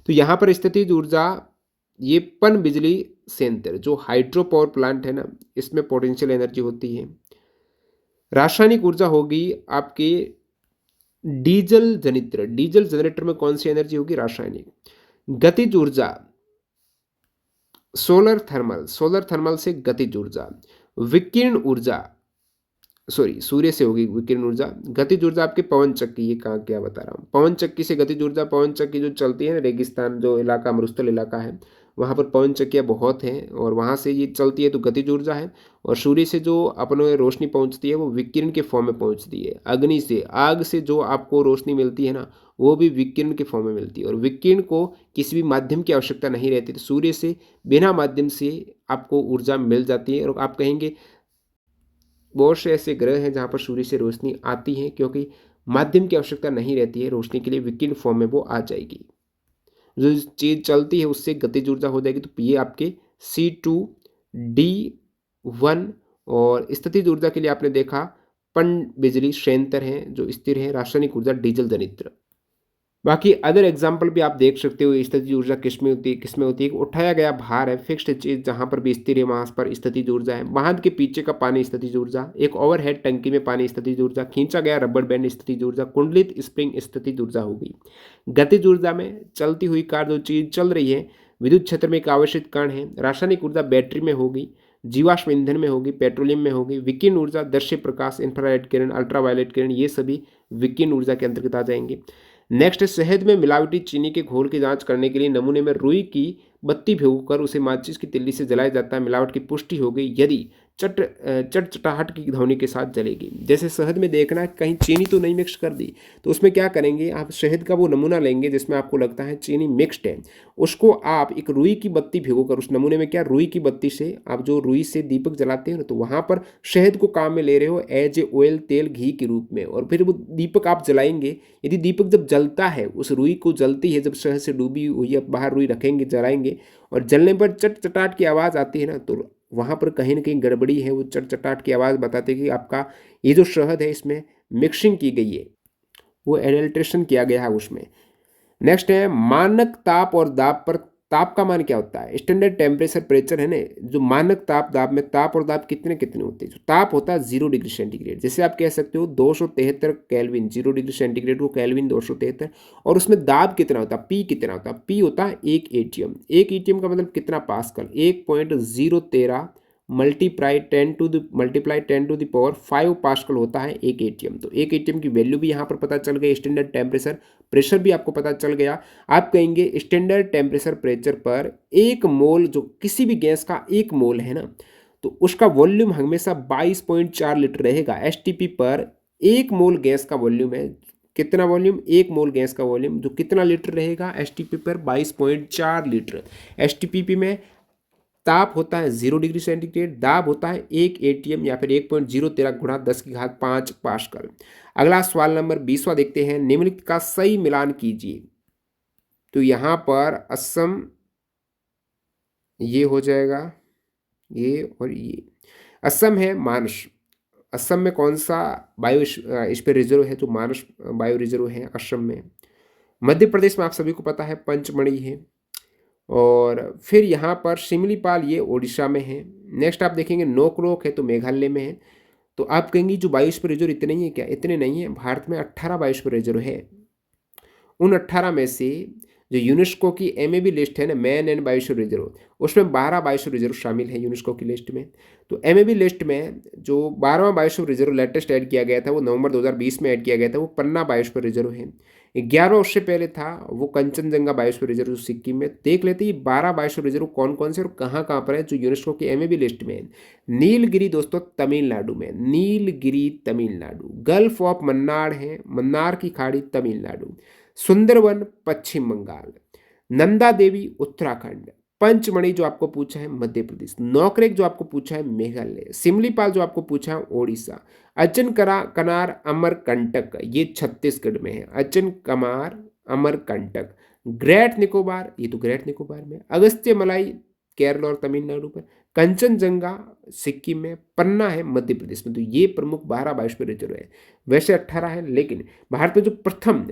तो यहाँ पर स्थितिज ऊर्जा ये पन बिजली संयंत्र जो हाइड्रो पावर प्लांट है ना इसमें पोटेंशियल एनर्जी होती है। रासायनिक ऊर्जा होगी आपकी डीजल जनरेटर में कौन सी एनर्जी होगी रासायनिक। गतिज ऊर्जा सोलर थर्मल से गतिज ऊर्जा। विकिरण ऊर्जा सूर्य से होगी विकिरण ऊर्जा। गतिज ऊर्जा आपके पवन चक्की, ये कहाँ क्या बता रहा हूँ, पवन चक्की से गतिज ऊर्जा। पवन चक्की जो चलती है ना रेगिस्तान जो इलाका मरुस्थल इलाका है वहाँ पर पवन चक्कियाँ बहुत हैं और वहाँ से ये चलती है तो गतिज ऊर्जा है। और सूर्य से जो अपने रोशनी पहुँचती है वो विकिरण के फॉर्म में पहुँचती है। अग्नि से आग से जो आपको रोशनी मिलती है ना वो भी विकिरण के फॉर्म में मिलती है। और विकिरण को किसी भी माध्यम की आवश्यकता नहीं रहती, तो सूर्य से बिना माध्यम से आपको ऊर्जा मिल जाती है। और आप कहेंगे बहुत से ऐसे ग्रह हैं जहाँ पर सूर्य से रोशनी आती है क्योंकि माध्यम की आवश्यकता नहीं रहती है रोशनी के लिए, विकिरण फॉर्म में वो आ जाएगी। जो चीज़ चलती है उससे गतिज ऊर्जा हो जाएगी। तो ये आपके C2D1। और स्थितिज ऊर्जा के लिए आपने देखा पन बिजली संयंत्र हैं जो स्थिर है, रासायनिक ऊर्जा डीजल जनित्र। बाकी अदर एग्जाम्पल भी आप देख सकते हो स्थितिज ऊर्जा किसमें होती है। उठाया गया भार है फिक्स्ड चीज जहां पर भी स्थिर है वहां पर स्थितिज ऊर्जा है। बांध के पीछे का पानी स्थितिज ऊर्जा। एक ओवरहेड टंकी में पानी स्थितिज ऊर्जा। खींचा गया रबर बैंड स्थितिज ऊर्जा। कुंडलित स्प्रिंग स्थितिज ऊर्जा होगी। गतिज ऊर्जा में चलती हुई कार जो चीज चल रही है, विद्युत क्षेत्र में एक आवेशित कण है। रासायनिक ऊर्जा बैटरी में होगी, जीवाश्म ईंधन में होगी, पेट्रोलियम में होगी। विकिरण ऊर्जा दृश्य प्रकाश, इंफ्रारेड किरण, अल्ट्रावायलेट किरण, ये सभी विकिरण ऊर्जा के अंतर्गत आ जाएंगे। नेक्स्ट, शहद में मिलावटी चीनी के घोल की जांच करने के लिए नमूने में रुई की बत्ती भिगोकर उसे माचिस की तिल्ली से जलाया जाता है। मिलावट की पुष्टि हो गई यदि चटचटाहट की ध्वनि के साथ जलेगी। जैसे शहद में देखना है कहीं चीनी तो नहीं मिक्स कर दी, तो उसमें क्या करेंगे आप शहद का वो नमूना लेंगे जिसमें आपको लगता है चीनी मिक्स्ड है, उसको आप एक रुई की बत्ती भिगोकर उस नमूने में क्या रुई की बत्ती से आप जो रुई से दीपक जलाते हैं ना, तो वहाँ पर शहद को काम में ले रहे हो एज ए ऑयल तेल घी के रूप में। और फिर वो दीपक आप जलाएंगे, यदि दीपक जब जलता है उस रुई को जलती है, जब शहद से डूबी हुई है बाहर रुई रखेंगे जलाएंगे और जलने पर चटचटाट की आवाज़ आती है ना, तो वहाँ पर कहीं ना कहीं गड़बड़ी है। वो चटचटाट की आवाज़ बताते कि आपका ये जो शहद है इसमें मिक्सिंग की गई है, वो एडल्ट्रेशन किया गया है उसमें। नेक्स्ट है मानक ताप और दाब पर ताप का मान क्या होता है, स्टैंडर्ड टेम्परेचर प्रेशर है ना, जो मानक ताप, दाब में ताप और दाब कितने कितने होते हैं। जो ताप होता है 0 डिग्री सेंटीग्रेड, जैसे आप कह सकते हो 273 केल्विन, 0 डिग्री सेंटीग्रेड को केल्विन 273। और उसमें दाब कितना होता है, पी कितना होता है, पी होता है 1 एटीएम। 1 एटीएम का मतलब कितना pascal, 1.013 multiply 10 to the power 5 pascal होता है 1 एटीएम। तो 1 एटीएम की वैल्यू भी यहाँ पर पता चल गई, स्टैंडर्ड टेम्परेचर प्रेशर भी आपको पता चल गया। आप कहेंगे स्टैंडर्ड टेम्परेचर प्रेशर पर एक मोल, जो किसी भी गैस का एक मोल है ना, तो उसका वॉल्यूम हमेशा 22.4 लीटर रहेगा। एसटीपी पर एक मोल गैस का वॉल्यूम है, कितना वॉल्यूम, एक मोल गैस का वॉल्यूम, जो कितना लीटर रहेगा एसटीपी पर 22.4 लीटर। एसटीपी में ताप होता है 0 डिग्री सेंटीग्रेड, दाब होता है 1 एटीएम या फिर 1.013 गुणा 10⁵ पास्कल। अगला सवाल नंबर 20वां देखते हैं, निम्नलिखित का सही मिलान कीजिए। तो यहाँ पर असम ये हो जाएगा, ये और ये। असम है मानस, असम में कौन सा बायो इस पे रिजर्व है, जो मानस बायो रिजर्व है असम में। मध्य प्रदेश में आप सभी को पता है पंचमढ़ी है। और फिर यहाँ पर सिमलीपाल ये उड़ीसा में है। नेक्स्ट आप देखेंगे नोकरोक है, तो मेघालय में है। तो आप कहेंगे जो बायोस्फीयर रिजर्व इतने ही है क्या, इतने नहीं है। भारत में 18 बायोस्फीयर रिजर्व है। उन 18 में से जो यूनेस्को की एमएबी लिस्ट है ना, मैन एंड बायोस्फीयर रिजर्व, उसमें 12 बायोस्फीयर रिजर्व शामिल है यूनेस्को की लिस्ट में। तो एमएबी लिस्ट में जो 12वां बायोस्फीयर रिजर्व लेटेस्ट ऐड किया गया था, वो नवंबर 2020 में ऐड किया गया था, वो पन्ना बायोस्फीयर रिजर्व है। 11वां उससे पहले था, वो कंचनजंगा बायोस्फीयर रिजर्व जो सिक्किम में। देख लेते हैं ये 12 बायोस्फीयर रिजर्व कौन कौन से और कहाँ कहाँ पर है जो यूनेस्को की एमएबी लिस्ट में है। नीलगिरी दोस्तों तमिलनाडु में, नीलगिरी तमिलनाडु। गल्फ ऑफ मन्नार है, मन्नार की खाड़ी तमिलनाडु। सुंदरवन पश्चिम बंगाल। नंदा देवी उत्तराखंड। पंचमढ़ी जो आपको पूछा है मध्य प्रदेश। नौकरेक जो आपको पूछा है मेघालय। सिमलीपाल जो आपको पूछा है ओडिशा। अचन कनार अमरकंटक ये छत्तीसगढ़ में है। अचन कमार अमरकंटक। ग्रेट निकोबार, ये तो ग्रेट निकोबार में। अगस्त्य मलाई केरल और तमिलनाडु पर। कंचनजंगा सिक्किम में। पन्ना है मध्य प्रदेश में। तो ये प्रमुख 12 बायोस्फीयर रिजर्व है। वैसे 18 है, लेकिन भारत में जो प्रथम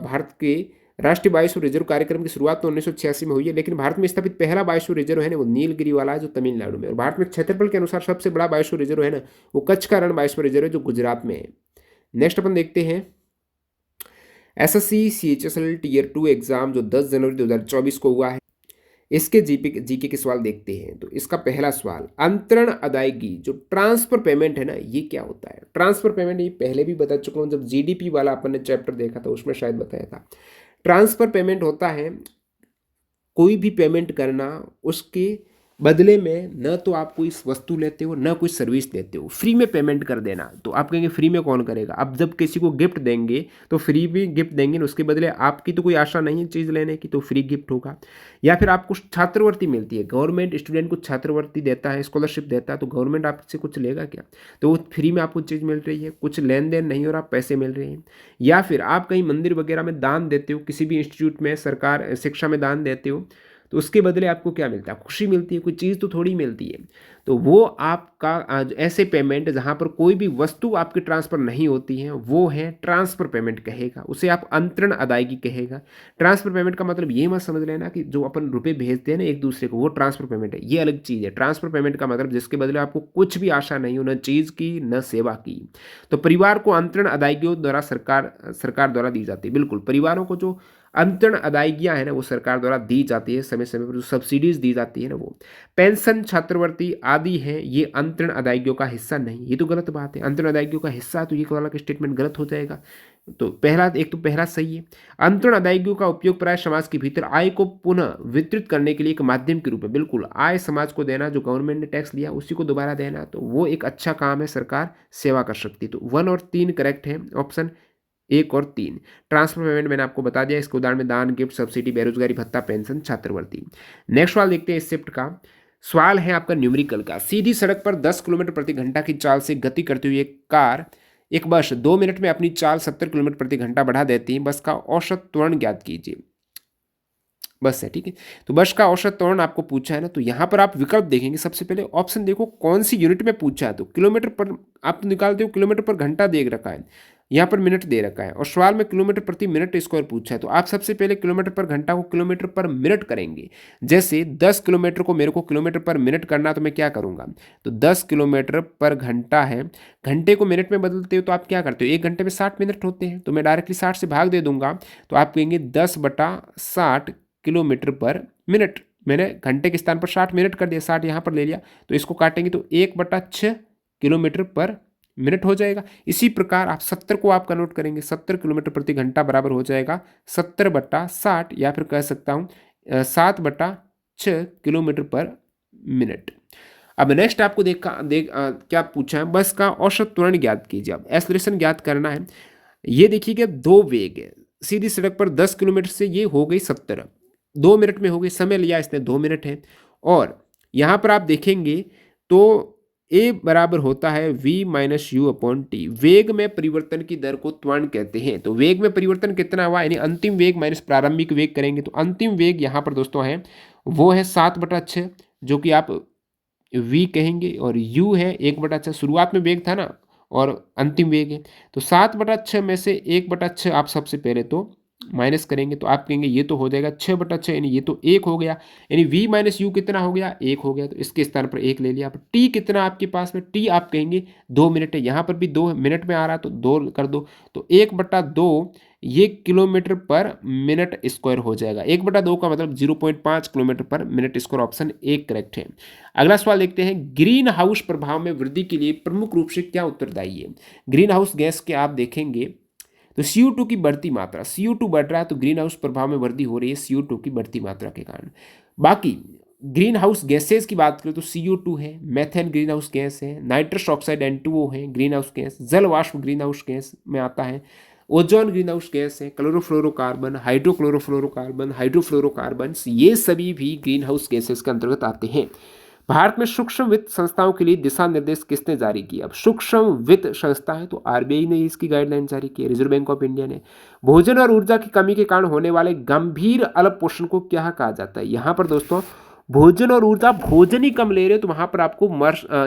भारत के राष्ट्रीय बायोस्फीयर रिजर्व कार्यक्रम की शुरुआत तो 1986 में हुई है, लेकिन भारत में स्थापित पहला बायोस्फीयर रिजर्व है ना, वो नीलगिरी वाला है जो तमिलनाडु में। और भारत में क्षेत्रफल के अनुसार सबसे बड़ा बायोस्फीयर रिजर्व है ना, वो कच्छ का रण बायोस्फीयर रिजर्व है जो गुजरात में है। नेक्स्ट अपन देखते हैं एसएससी सीएचएसएल टीयर 2 एग्जाम जो 10 जनवरी 2024 को हुआ है, इसके जीके के सवाल देखते हैं। तो इसका पहला सवाल, अंतरण अदायगी जो ट्रांसफर पेमेंट है ना, ये क्या होता है। ट्रांसफर पेमेंट ये पहले भी बता चुका हूँ, जब जीडीपी वाला अपन ने चैप्टर देखा था उसमें शायद बताया था। ट्रांसफर पेमेंट होता है कोई भी पेमेंट करना, उसके बदले में न तो आप कोई वस्तु लेते हो न कोई सर्विस देते हो, फ्री में पेमेंट कर देना। तो आप कहेंगे फ्री में कौन करेगा। अब जब किसी को गिफ्ट देंगे तो फ्री भी गिफ्ट देंगे, उसके बदले आपकी तो कोई आशा नहीं है चीज़ लेने की, तो फ्री गिफ्ट होगा। या फिर आपको छात्रवृत्ति मिलती है, गवर्नमेंट स्टूडेंट को छात्रवृत्ति देता है, स्कॉलरशिप देता है, तो गवर्नमेंट आपसे कुछ लेगा क्या। तो वो फ्री में आपको चीज़ मिल रही है, कुछ लेन देन नहीं और आप पैसे मिल रहे हैं। या फिर आप कहीं मंदिर वगैरह में दान देते हो, किसी भी इंस्टीट्यूट में सरकार शिक्षा में दान देते हो, तो उसके बदले आपको क्या मिलता है, खुशी मिलती है, कोई चीज़ तो थोड़ी मिलती है। तो वो आपका ऐसे पेमेंट जहाँ पर कोई भी वस्तु आपकी ट्रांसफ़र नहीं होती है, वो है ट्रांसफ़र पेमेंट कहेगा, उसे आप अंतरण अदायगी कहेगा। ट्रांसफ़र पेमेंट का मतलब ये मत समझ लेना कि जो अपन रुपए भेजते हैं ना एक दूसरे को, वो ट्रांसफ़र पेमेंट है, ये अलग चीज़ है। ट्रांसफ़र पेमेंट का मतलब जिसके बदले आपको कुछ भी आशा नहीं हो, न चीज़ की न सेवा की। तो परिवार को अंतरण अदायगियों द्वारा सरकार द्वारा दी जाती है। बिल्कुल, परिवारों को जो अंतरण अदायगियाँ हैं ना, वो सरकार द्वारा दी जाती है, समय समय पर जो सब्सिडीज दी जाती है ना, वो पेंशन छात्रवृत्ति आदि हैं, ये अंतरण अदायगियों का हिस्सा नहीं। ये तो गलत बात है, अंतरण अदायगियों का हिस्सा, तो ये वाला स्टेटमेंट गलत हो जाएगा। तो पहला सही है। अंतरण अदायगियों का उपयोग प्राय समाज के भीतर आय को पुनः वितरित करने के लिए एक माध्यम के रूप में, बिल्कुल आय समाज को देना, जो गवर्नमेंट ने टैक्स लिया उसी को दोबारा देना, तो वो एक अच्छा काम है, सरकार सेवा कर सकती है। तो 1 और 3 करेक्ट है, ऑप्शन 1 और 3। ट्रांसफर पेमेंट मैंने आपको बता दिया, इसके उदाहरण में दान, गिफ्ट, सब्सिडी, बेरोजगारी भत्ता, पेंशन, छात्रवृत्ति। नेक्स्ट सवाल देखते हैं इस शिफ्ट का। सवाल है आपका न्यूमेरिकल का। सीधी सड़क पर 10 किलोमीटर प्रति घंटा की चाल से गति करती हुई एक बस 2 मिनट में अपनी चाल 70 किलोमीटर प्रति घंटा बढ़ा देती है। बस का औसत त्वरण ज्ञात कीजिए। बस है, ठीक है। तो बस का औसत त्वरण आपको पूछा है ना, तो यहाँ पर आप विकल्प देखेंगे। सबसे पहले ऑप्शन देखो कौन सी यूनिट में पूछा है, तो किलोमीटर पर आप निकालते हो, किलोमीटर पर घंटा देख रखा है, यहाँ पर मिनट दे रखा है और सवाल में किलोमीटर प्रति मिनट स्क्वायर पूछा है, तो आप सबसे पहले किलोमीटर पर घंटा को किलोमीटर पर मिनट करेंगे। जैसे 10 किलोमीटर को मेरे को किलोमीटर पर मिनट करना, तो मैं क्या करूँगा, तो 10 किलोमीटर पर घंटा है, घंटे को मिनट में बदलते हो तो आप क्या करते हो, 1 घंटे में 60 मिनट होते हैं, तो मैं डायरेक्टली 60 से भाग दे दूंगा, तो आप कहेंगे 10/60 किलोमीटर पर मिनट। मैंने घंटे के स्थान पर 60 मिनट कर दिया, 60 यहाँ पर ले लिया, तो इसको काटेंगे तो 1/6 किलोमीटर पर मिनट हो जाएगा। इसी प्रकार आप 70 को आप कन्वर्ट करेंगे, 70 किलोमीटर प्रति घंटा बराबर हो जाएगा 70/60, या फिर कह सकता हूँ 7/6 किलोमीटर पर मिनट। अब नेक्स्ट आपको क्या पूछा है, बस का औसत त्वरण ज्ञात कीजिए। अब एक्सेलरेशन ज्ञात करना है। ये देखिए दो वेग है, सीधी सड़क पर 10 किलोमीटर से ये हो गई 70, 2 मिनट में हो गई, समय लिया इसने 2 मिनट है। और यहाँ पर आप देखेंगे तो ए बराबर होता है v-u/t। वेग में परिवर्तन की दर को त्वरण कहते हैं। तो वेग में परिवर्तन कितना हुआ, यानी अंतिम वेग माइनस प्रारंभिक वेग करेंगे, तो अंतिम वेग यहाँ पर दोस्तों है वो है 7/6, जो कि आप v कहेंगे, और u है 1/6। शुरुआत में वेग था ना, और अंतिम वेग है, तो 7/6 में से 1/6 आप सबसे पहले तो माइनस करेंगे, तो आप कहेंगे ये तो हो जाएगा 6/6, यानी ये तो 1 हो गया, यानी v-u कितना हो गया, 1 हो गया, तो इसके स्थान पर 1 ले लिया। अब t कितना आपके पास में, t आप कहेंगे 2 मिनट है, यहाँ पर भी 2 मिनट में आ रहा है तो 2 कर दो, तो 1/2 ये किलोमीटर पर मिनट स्क्वायर हो जाएगा। 1/2 का मतलब 0.5 किलोमीटर पर मिनट स्क्वायर, ऑप्शन 1 करेक्ट है। अगला सवाल देखते हैं, ग्रीन हाउस प्रभाव में वृद्धि के लिए प्रमुख रूप से क्या उत्तरदायी है। ग्रीन हाउस गैस के आप देखेंगे तो CO2 की बढ़ती मात्रा, CO2 बढ़ रहा है तो ग्रीन हाउस प्रभाव में वृद्धि हो रही है CO2 की बढ़ती मात्रा के कारण। बाकी ग्रीन हाउस गैसेज की बात करें तो CO2 है, मेथेन ग्रीन हाउस गैस है, नाइट्रस ऑक्साइड N2O है ग्रीन हाउस गैस, जल वाष्प ग्रीन हाउस गैस में आता है, ओजोन ग्रीन हाउस गैस है, क्लोरोफ्लोरोकार्बन, हाइड्रोक्लोरोफ्लोरोकार्बन, हाइड्रोफ्लोरोकार्बन, ये सभी भी ग्रीन हाउस गैसेज के अंतर्गत आते हैं। भारत में सूक्ष्म वित्त संस्थाओं के लिए दिशा निर्देश किसने जारी किया। अब सूक्ष्म वित्त संस्था है तो RBI ने इसकी गाइडलाइन जारी की है, रिजर्व बैंक ऑफ इंडिया ने। भोजन और ऊर्जा की कमी के कारण होने वाले गंभीर अल्पपोषण को क्या कहा जाता है। यहाँ पर दोस्तों भोजन और ऊर्जा, भोजन ही कम ले रहे हो तो वहां पर आपको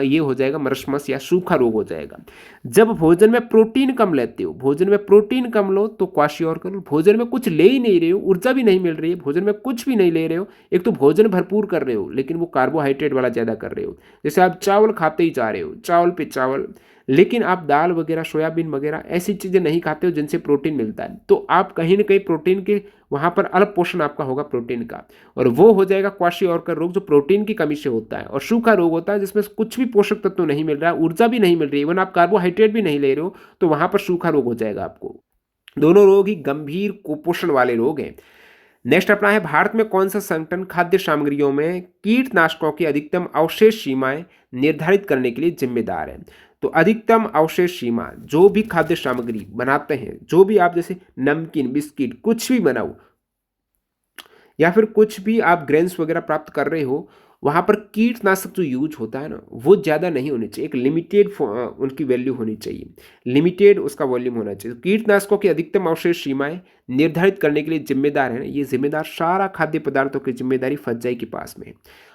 ये हो जाएगा मरस्मस या सूखा रोग हो जाएगा। जब भोजन में प्रोटीन कम लेते हो, भोजन में प्रोटीन कम लो तो क्वाशियोरकल, भोजन में कुछ ले ही नहीं रहे हो, ऊर्जा भी नहीं मिल रही है, भोजन में कुछ भी नहीं ले रहे हो, एक तो भोजन भरपूर कर रहे हो लेकिन वो कार्बोहाइड्रेट वाला ज़्यादा कर रहे हो, जैसे आप चावल खाते ही जा रहे हो, चावल पे चावल, लेकिन आप दाल वगैरह, सोयाबीन वगैरह ऐसी चीज़ें नहीं खाते हो जिनसे प्रोटीन मिलता है, तो आप कहीं ना कहीं प्रोटीन के वहाँ पर अल्प पोषण आपका होगा प्रोटीन का, और वो हो जाएगा क्वाशियोरकर रोग जो प्रोटीन की कमी से होता है। और सूखा रोग होता है जिसमें कुछ भी पोषक तत्व नहीं मिल रहा है, ऊर्जा भी नहीं मिल रही है, इवन आप कार्बोहाइड्रेट भी नहीं ले रहे हो, तो वहाँ पर सूखा रोग हो जाएगा आपको। दोनों रोग ही गंभीर कुपोषण वाले रोग हैं। नेक्स्ट अपना है, भारत में कौन सा संगठन खाद्य सामग्रियों में कीटनाशकों की अधिकतम अवशेष सीमाएं निर्धारित करने के लिए जिम्मेदार है। तो अधिकतम अवशेष सीमा, जो भी खाद्य सामग्री बनाते हैं, जो भी आप जैसे नमकीन, बिस्किट, कुछ भी बनाओ या फिर कुछ भी आप ग्रेन्स वगैरह प्राप्त कर रहे हो, वहाँ पर कीटनाशक जो यूज होता है ना, वो ज़्यादा नहीं होनी चाहिए, एक लिमिटेड उनकी वैल्यू होनी चाहिए, लिमिटेड उसका वॉल्यूम होना चाहिए। तो कीटनाशकों की अधिकतम अवशेष सीमाएं निर्धारित करने के लिए जिम्मेदार है ना, ये जिम्मेदार सारा खाद्य पदार्थों की जिम्मेदारी फज्जाई के पास में है।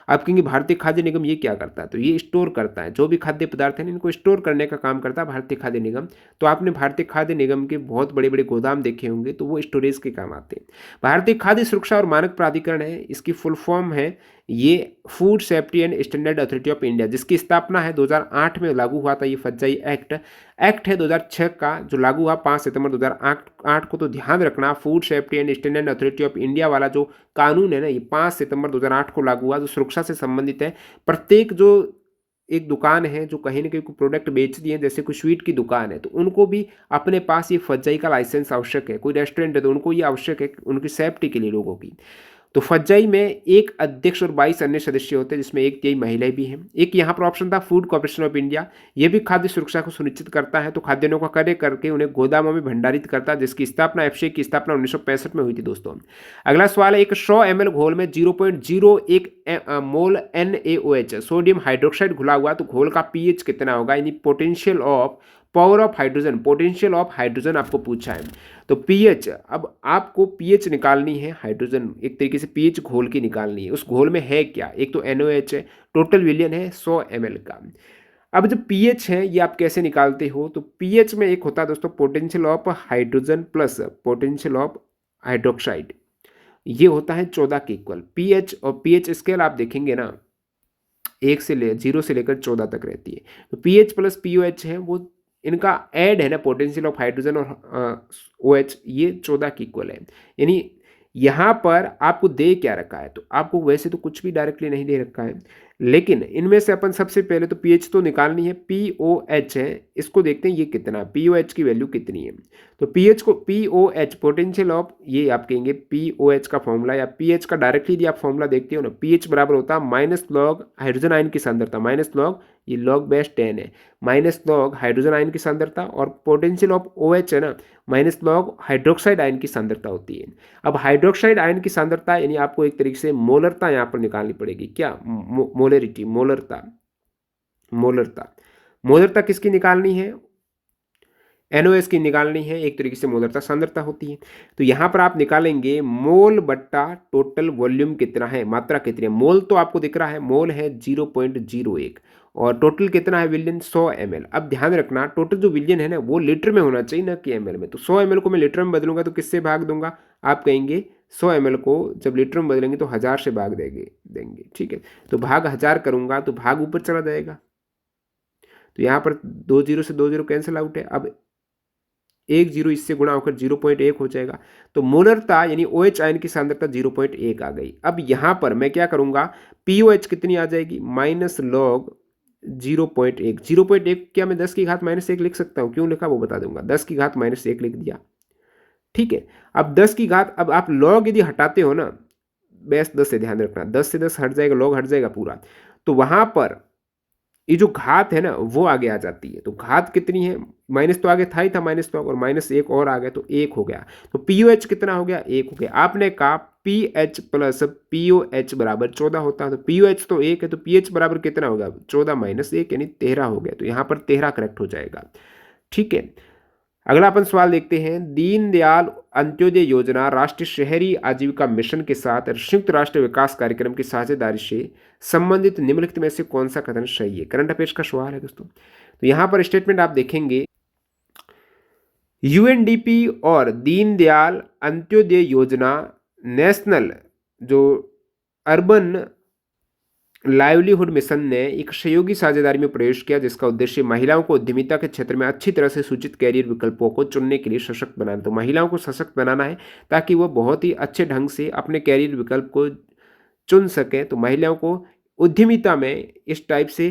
आप कहेंगे भारतीय खाद्य निगम ये क्या करता है, तो ये स्टोर करता है, जो भी खाद्य पदार्थ है इनको स्टोर करने का काम करता है भारतीय खाद्य निगम। तो आपने भारतीय खाद्य निगम के बहुत बड़े बड़े गोदाम देखे होंगे, तो वो स्टोरेज के काम आते हैं। भारतीय खाद्य सुरक्षा और मानक प्राधिकरण है, इसकी फुल फॉर्म है ये food safety and standard authority of India, जिसकी स्थापना है 2008 में लागू हुआ था ये फज्जाई एक्ट है 2006 का, जो लागू हुआ 5 सितंबर 2008 को। तो ध्यान रखना, food safety and standard authority of India वाला जो कानून है ना, ये 5 सितंबर 2008 को लागू हुआ, जो सुरक्षा से संबंधित है। प्रत्येक जो एक दुकान है जो कहीं ना कहीं कोई प्रोडक्ट बेचती है, जैसे कोई स्वीट की दुकान है, तो उनको भी अपने पास ये फज्जाई का लाइसेंस आवश्यक है। कोई रेस्टोरेंट है तो उनको ये आवश्यक है उनकी सेफ्टी के लिए लोगों की। तो फज्जाई में एक अध्यक्ष और 22 अन्य सदस्य होते हैं, जिसमें एक यही महिलाएं भी हैं। एक यहाँ पर ऑप्शन था फूड कॉर्पोरेशन ऑफ इंडिया, ये भी खाद्य सुरक्षा को सुनिश्चित करता है, तो खाद्यान्नों का क्रय करके उन्हें गोदामों में भंडारित करता है, जिसकी स्थापना FCI की स्थापना 1965 में हुई थी दोस्तों। अगला सवाल है, एक 100 ml घोल में 0.01 मोल NaOH सोडियम हाइड्रोक्साइड घुला हुआ, तो घोल का pH कितना होगा, यानी potential of power of hydrogen, potential of hydrogen आपको पूछा है। तो pH, अब आपको pH निकालनी है, हाइड्रोजन एक तरीके से pH घोल की निकालनी है। उस घोल में है क्या, एक तो NaOH है, टोटल विलियन है 100 ml का। अब जो पीएच है ये आप कैसे निकालते हो, तो पीएच में एक होता है दोस्तों potential of hydrogen plus potential of hydroxide, ये होता है 14 के इक्वल। पीएच और पीएच स्केल आप देखेंगे ना, 0 से लेकर 14 तक रहती है। तो पीएच प्लस पीओएच है वो, इनका ऐड है ना पोटेंशियल ऑफ हाइड्रोजन और ओएच, ये 14 के इक्वल है। यानी यहाँ पर आपको दे क्या रखा है, तो आपको वैसे तो कुछ भी डायरेक्टली नहीं दे रखा है, लेकिन इनमें से अपन सबसे पहले तो पीएच तो निकालनी है, पीओएच है, इसको देखते हैं ये कितना, पीओएच की वैल्यू कितनी है। तो पीएच को पीओएच पोटेंशियल ऑफ, ये आप कहेंगे पीओएच का फॉर्मूला या पीएच का डायरेक्टली यदि आप फॉर्मूला देखते हो ना, पीएच बराबर होता है माइनस लॉग हाइड्रोजन आयन की सांद्रता, माइनस लॉग, ये लॉग बेस 10 है, माइनस लॉग हाइड्रोजन आयन की सांद्रता, और पोटेंशियल ऑफ ओएच है ना, माइनस लॉग हाइड्रोक्साइड आयन की सांद्रता होती है। अब हाइड्रोक्साइड आयन की सांद्रता यानी आपको एक तरीके से मोलरता यहाँ पर निकालनी पड़ेगी, क्या मोलरिटी, मोलरता, मोलरता, मोलरता किसकी निकालनी है, एनओएस की निकालनी है, एक तरीके से मोलरता सांद्रता होती है। तो यहाँ पर आप निकालेंगे मोल बट्टा टोटल वॉल्यूम कितना है, मात्रा कितनी है। मोल तो आपको दिख रहा है, मोल है 0.01 और टोटल कितना है विलियन 100 ml। अब ध्यान रखना टोटल जो विलियन है ना वो लीटर में होना चाहिए ना कि ml में। तो 100 ml को मैं लीटर में बदलूंगा तो किससे भाग दूंगा, आप कहेंगे 100 ml को जब लीटर में बदलेंगे तो 1000 से भाग देंगे, ठीक है। तो भाग 1000 करूंगा तो भाग ऊपर चला जाएगा, तो यहाँ पर 2 0 से 2 0 कैंसिल आउट है। अब 1 0 इससे गुणा होकर 0.1 हो जाएगा। तो मोलरता यानी OH आयन की सांद्रता 0.1 आ गई। अब यहाँ पर मैं क्या करूँगा, POH कितनी आ जाएगी, माइनस लॉग 0.1, 0.1 क्या मैं 10 की घात -1 लिख सकता हूँ, क्यों लिखा वो बता दूंगा, 10 की घात -1 लिख दिया, ठीक है। अब 10 की घात, अब आप लॉग यदि हटाते हो ना, बेस 10 से ध्यान रखना, 10 से 10 हट जाएगा, लॉग हट जाएगा पूरा, तो वहां पर ये जो घात है ना वो आगे आ जाती है। तो घात कितनी है, माइनस तो आगे था ही था माइनस लॉग, और -1 और आ गया तो 1 हो गया। तो पीओएच कितना हो गया, 1 हो गया। आपने कहा पीएच प्लस पीओएच बराबर 14 होता है, तो पीओएच तो 1 है, तो पीएच बराबर कितना होगा, 14 - 1 यानी 13 हो गया। तो यहाँ पर 13 करेक्ट हो जाएगा, ठीक है। अगला अपन सवाल देखते हैं, दीनदयाल अंत्योदय योजना राष्ट्रीय शहरी आजीविका मिशन के साथ संयुक्त राष्ट्र विकास कार्यक्रम की साझेदारी से संबंधित निम्नलिखित में से कौन सा कथन सही है। करंट अफेयर्स का सवाल है दोस्तों। तो यहाँ पर स्टेटमेंट आप देखेंगे, यूएनडीपी और दीनदयाल अंत्योदय योजना नेशनल जो अर्बन लाइवलीहुड मिशन ने एक सहयोगी साझेदारी में प्रवेश किया, जिसका उद्देश्य महिलाओं को उद्यमिता के क्षेत्र में अच्छी तरह से सूचित कैरियर विकल्पों को चुनने के लिए सशक्त बनाना। तो महिलाओं को सशक्त बनाना है ताकि वो बहुत ही अच्छे ढंग से अपने कैरियर विकल्प को चुन सकें। तो महिलाओं को उद्यमिता में इस टाइप से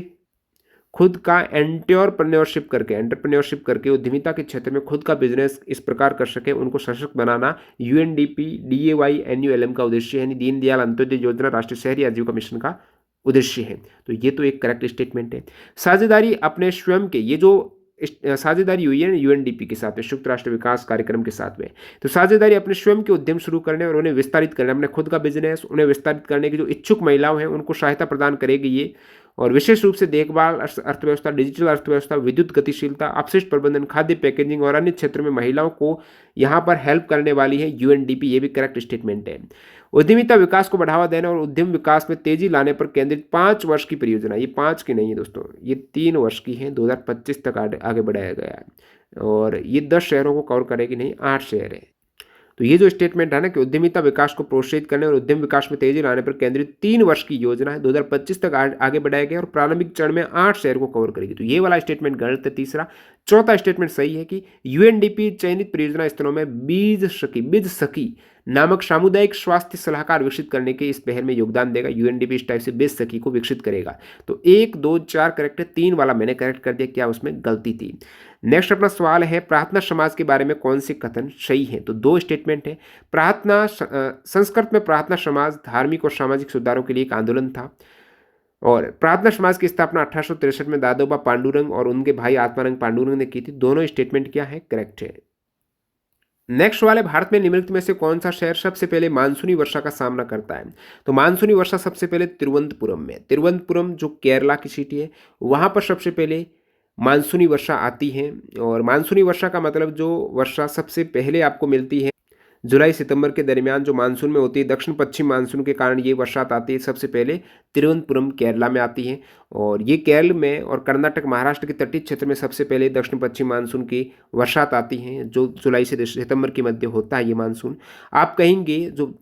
खुद का एंटरप्रेन्योरशिप करके उद्यमिता के क्षेत्र में खुद का बिजनेस इस प्रकार कर सके, उनको सशक्त बनाना यूएनडीपी DAY NULM का उद्देश्य है, यानी दीनदयाल अंत्योदय योजना राष्ट्रीय शहरी आजीविका मिशन का उद्देश्य है। तो ये तो एक करेक्ट स्टेटमेंट है। साझेदारी अपने स्वयं के, ये जो साझेदारी हुई है यूएनडीपी के साथ में, संयुक्त राष्ट्र विकास कार्यक्रम के साथ में, तो साझेदारी अपने स्वयं के उद्यम शुरू करने और उन्हें विस्तारित करने, अपने खुद का बिजनेस उन्हें विस्तारित करने की जो इच्छुक महिलाओं हैं उनको सहायता प्रदान करेगी ये। और विशेष रूप से देखभाल अर्थव्यवस्था, डिजिटल अर्थव्यवस्था, विद्युत गतिशीलता, अपशिष्ट प्रबंधन, खाद्य पैकेजिंग और अन्य क्षेत्र में महिलाओं को यहाँ पर हेल्प करने वाली है यूएनडीपी। ये भी करेक्ट स्टेटमेंट है। उद्यमिता विकास को बढ़ावा देना और उद्यम विकास में तेजी लाने पर केंद्रित 5 वर्ष की परियोजना, ये 5 की नहीं है दोस्तों, ये 3 वर्ष की है, 2025 तक आगे बढ़ाया गया है। और ये 10 शहरों को कवर करेगी, नहीं 8 शहर है। तो ये जो स्टेटमेंट है ना कि उद्यमिता विकास को प्रोत्साहित करने और उद्यम विकास में तेजी लाने पर केंद्रित 3 वर्ष की योजना है, 2025 तक आगे बढ़ाया गया और प्रारंभिक चरण में 8 शहर को कवर करेगी। तो ये वाला स्टेटमेंट गलत है तीसरा। चौथा स्टेटमेंट सही है कि यूएनडीपी चयनित परियोजना स्थलों में बीज सखी नामक सामुदायिक स्वास्थ्य सलाहकार विकसित करने के इस पहल में योगदान देगा। यूएनडीपी इस टाइप से बीज सखी को विकसित करेगा। तो 1 2 4 करेक्ट है, 3 वाला मैंने करेक्ट कर दिया, क्या उसमें गलती थी। नेक्स्ट अपना सवाल है, प्रार्थना समाज के बारे में कौन से कथन सही है। तो 2 स्टेटमेंट है। प्रार्थना संस्कृत में प्रार्थना समाज धार्मिक और सामाजिक सुधारों के लिए एक आंदोलन था और प्रार्थना समाज की स्थापना 1863 में दादोबा पांडुरंग और उनके भाई आत्मानंद पांडुरंग ने की थी। दोनों स्टेटमेंट क्या है, करेक्ट है। नेक्स्ट सवाल है, भारत में निम्नलिखित में से कौन सा शहर सबसे पहले मानसूनी वर्षा का सामना करता है। तो मानसूनी वर्षा सबसे पहले तिरुवनंतपुरम में, तिरुवनंतपुरम जो केरला की सिटी है वहां पर सबसे पहले मानसूनी वर्षा आती है। और मानसूनी वर्षा का मतलब जो वर्षा सबसे पहले आपको मिलती है जुलाई सितंबर के दरमियान जो मानसून में होती है, दक्षिण पश्चिम मानसून के कारण ये बरसात आती है, सबसे पहले तिरुवनंतपुरम केरला में आती है। और ये केरल में और कर्नाटक महाराष्ट्र के तटीय क्षेत्र में सबसे पहले दक्षिण पश्चिम मानसून की बरसात आती है, जो जुलाई से सितंबर के मध्य होता है ये मानसून। आप कहेंगे जो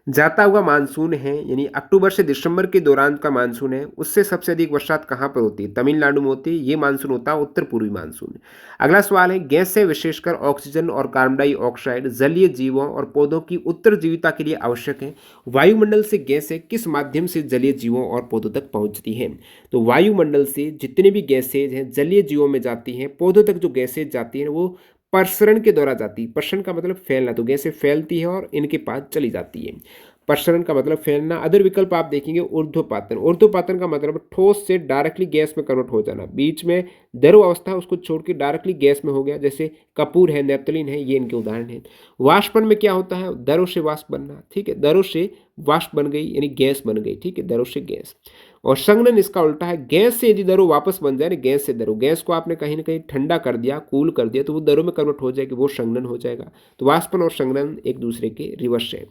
जाता हुआ मानसून है, यानी अक्टूबर से दिसंबर के दौरान का मानसून है, उससे सबसे अधिक बरसात कहाँ पर होती है? तमिलनाडु में होती है। ये मानसून होता है उत्तर पूर्वी मानसून। अगला सवाल है, गैस से विशेषकर ऑक्सीजन और कार्बन डाइऑक्साइड जलीय जीवों और पौधों की उत्तरजीविता के लिए आवश्यक है। वायुमंडल से गैसें किस माध्यम से जलीय जीवों और पौधों तक पहुंचती हैं? तो वायुमंडल से जितने भी गैसेज हैं जलीय जीवों में जाती हैं, पौधों तक जो गैसेज जाती हैं वो प्रसरण के द्वारा जाती है। प्रसरण का मतलब फैलना, तो गैसें फैलती है और इनके पास चली जाती है। प्रसरण का मतलब फैलना। अदर विकल्प आप देखेंगे ऊर्ध्वपातन। ऊर्ध्वपातन का मतलब ठोस से डायरेक्टली गैस में कन्वर्ट हो जाना। बीच में द्रव अवस्था उसको छोड़ के डायरेक्टली गैस में हो गया, जैसे कपूर है, नेप्थलीन है, ये इनके उदाहरण हैं। वाष्पन में क्या होता है? द्रव से वाष्प बनना, ठीक है, द्रव से वाष्प बन गई यानी गैस बन गई, ठीक है, द्रव से गैस। और संघनन इसका उल्टा है, गैस से यदि द्रव वापस बन जाए, गैस से द्रव, गैस को आपने कहीं ना कहीं ठंडा कर दिया, कूल कर दिया, तो वो द्रव में कन्वर्ट हो जाएगी, वो संघनन हो जाएगा। तो वाष्पन और संघनन एक दूसरे के रिवर्स है।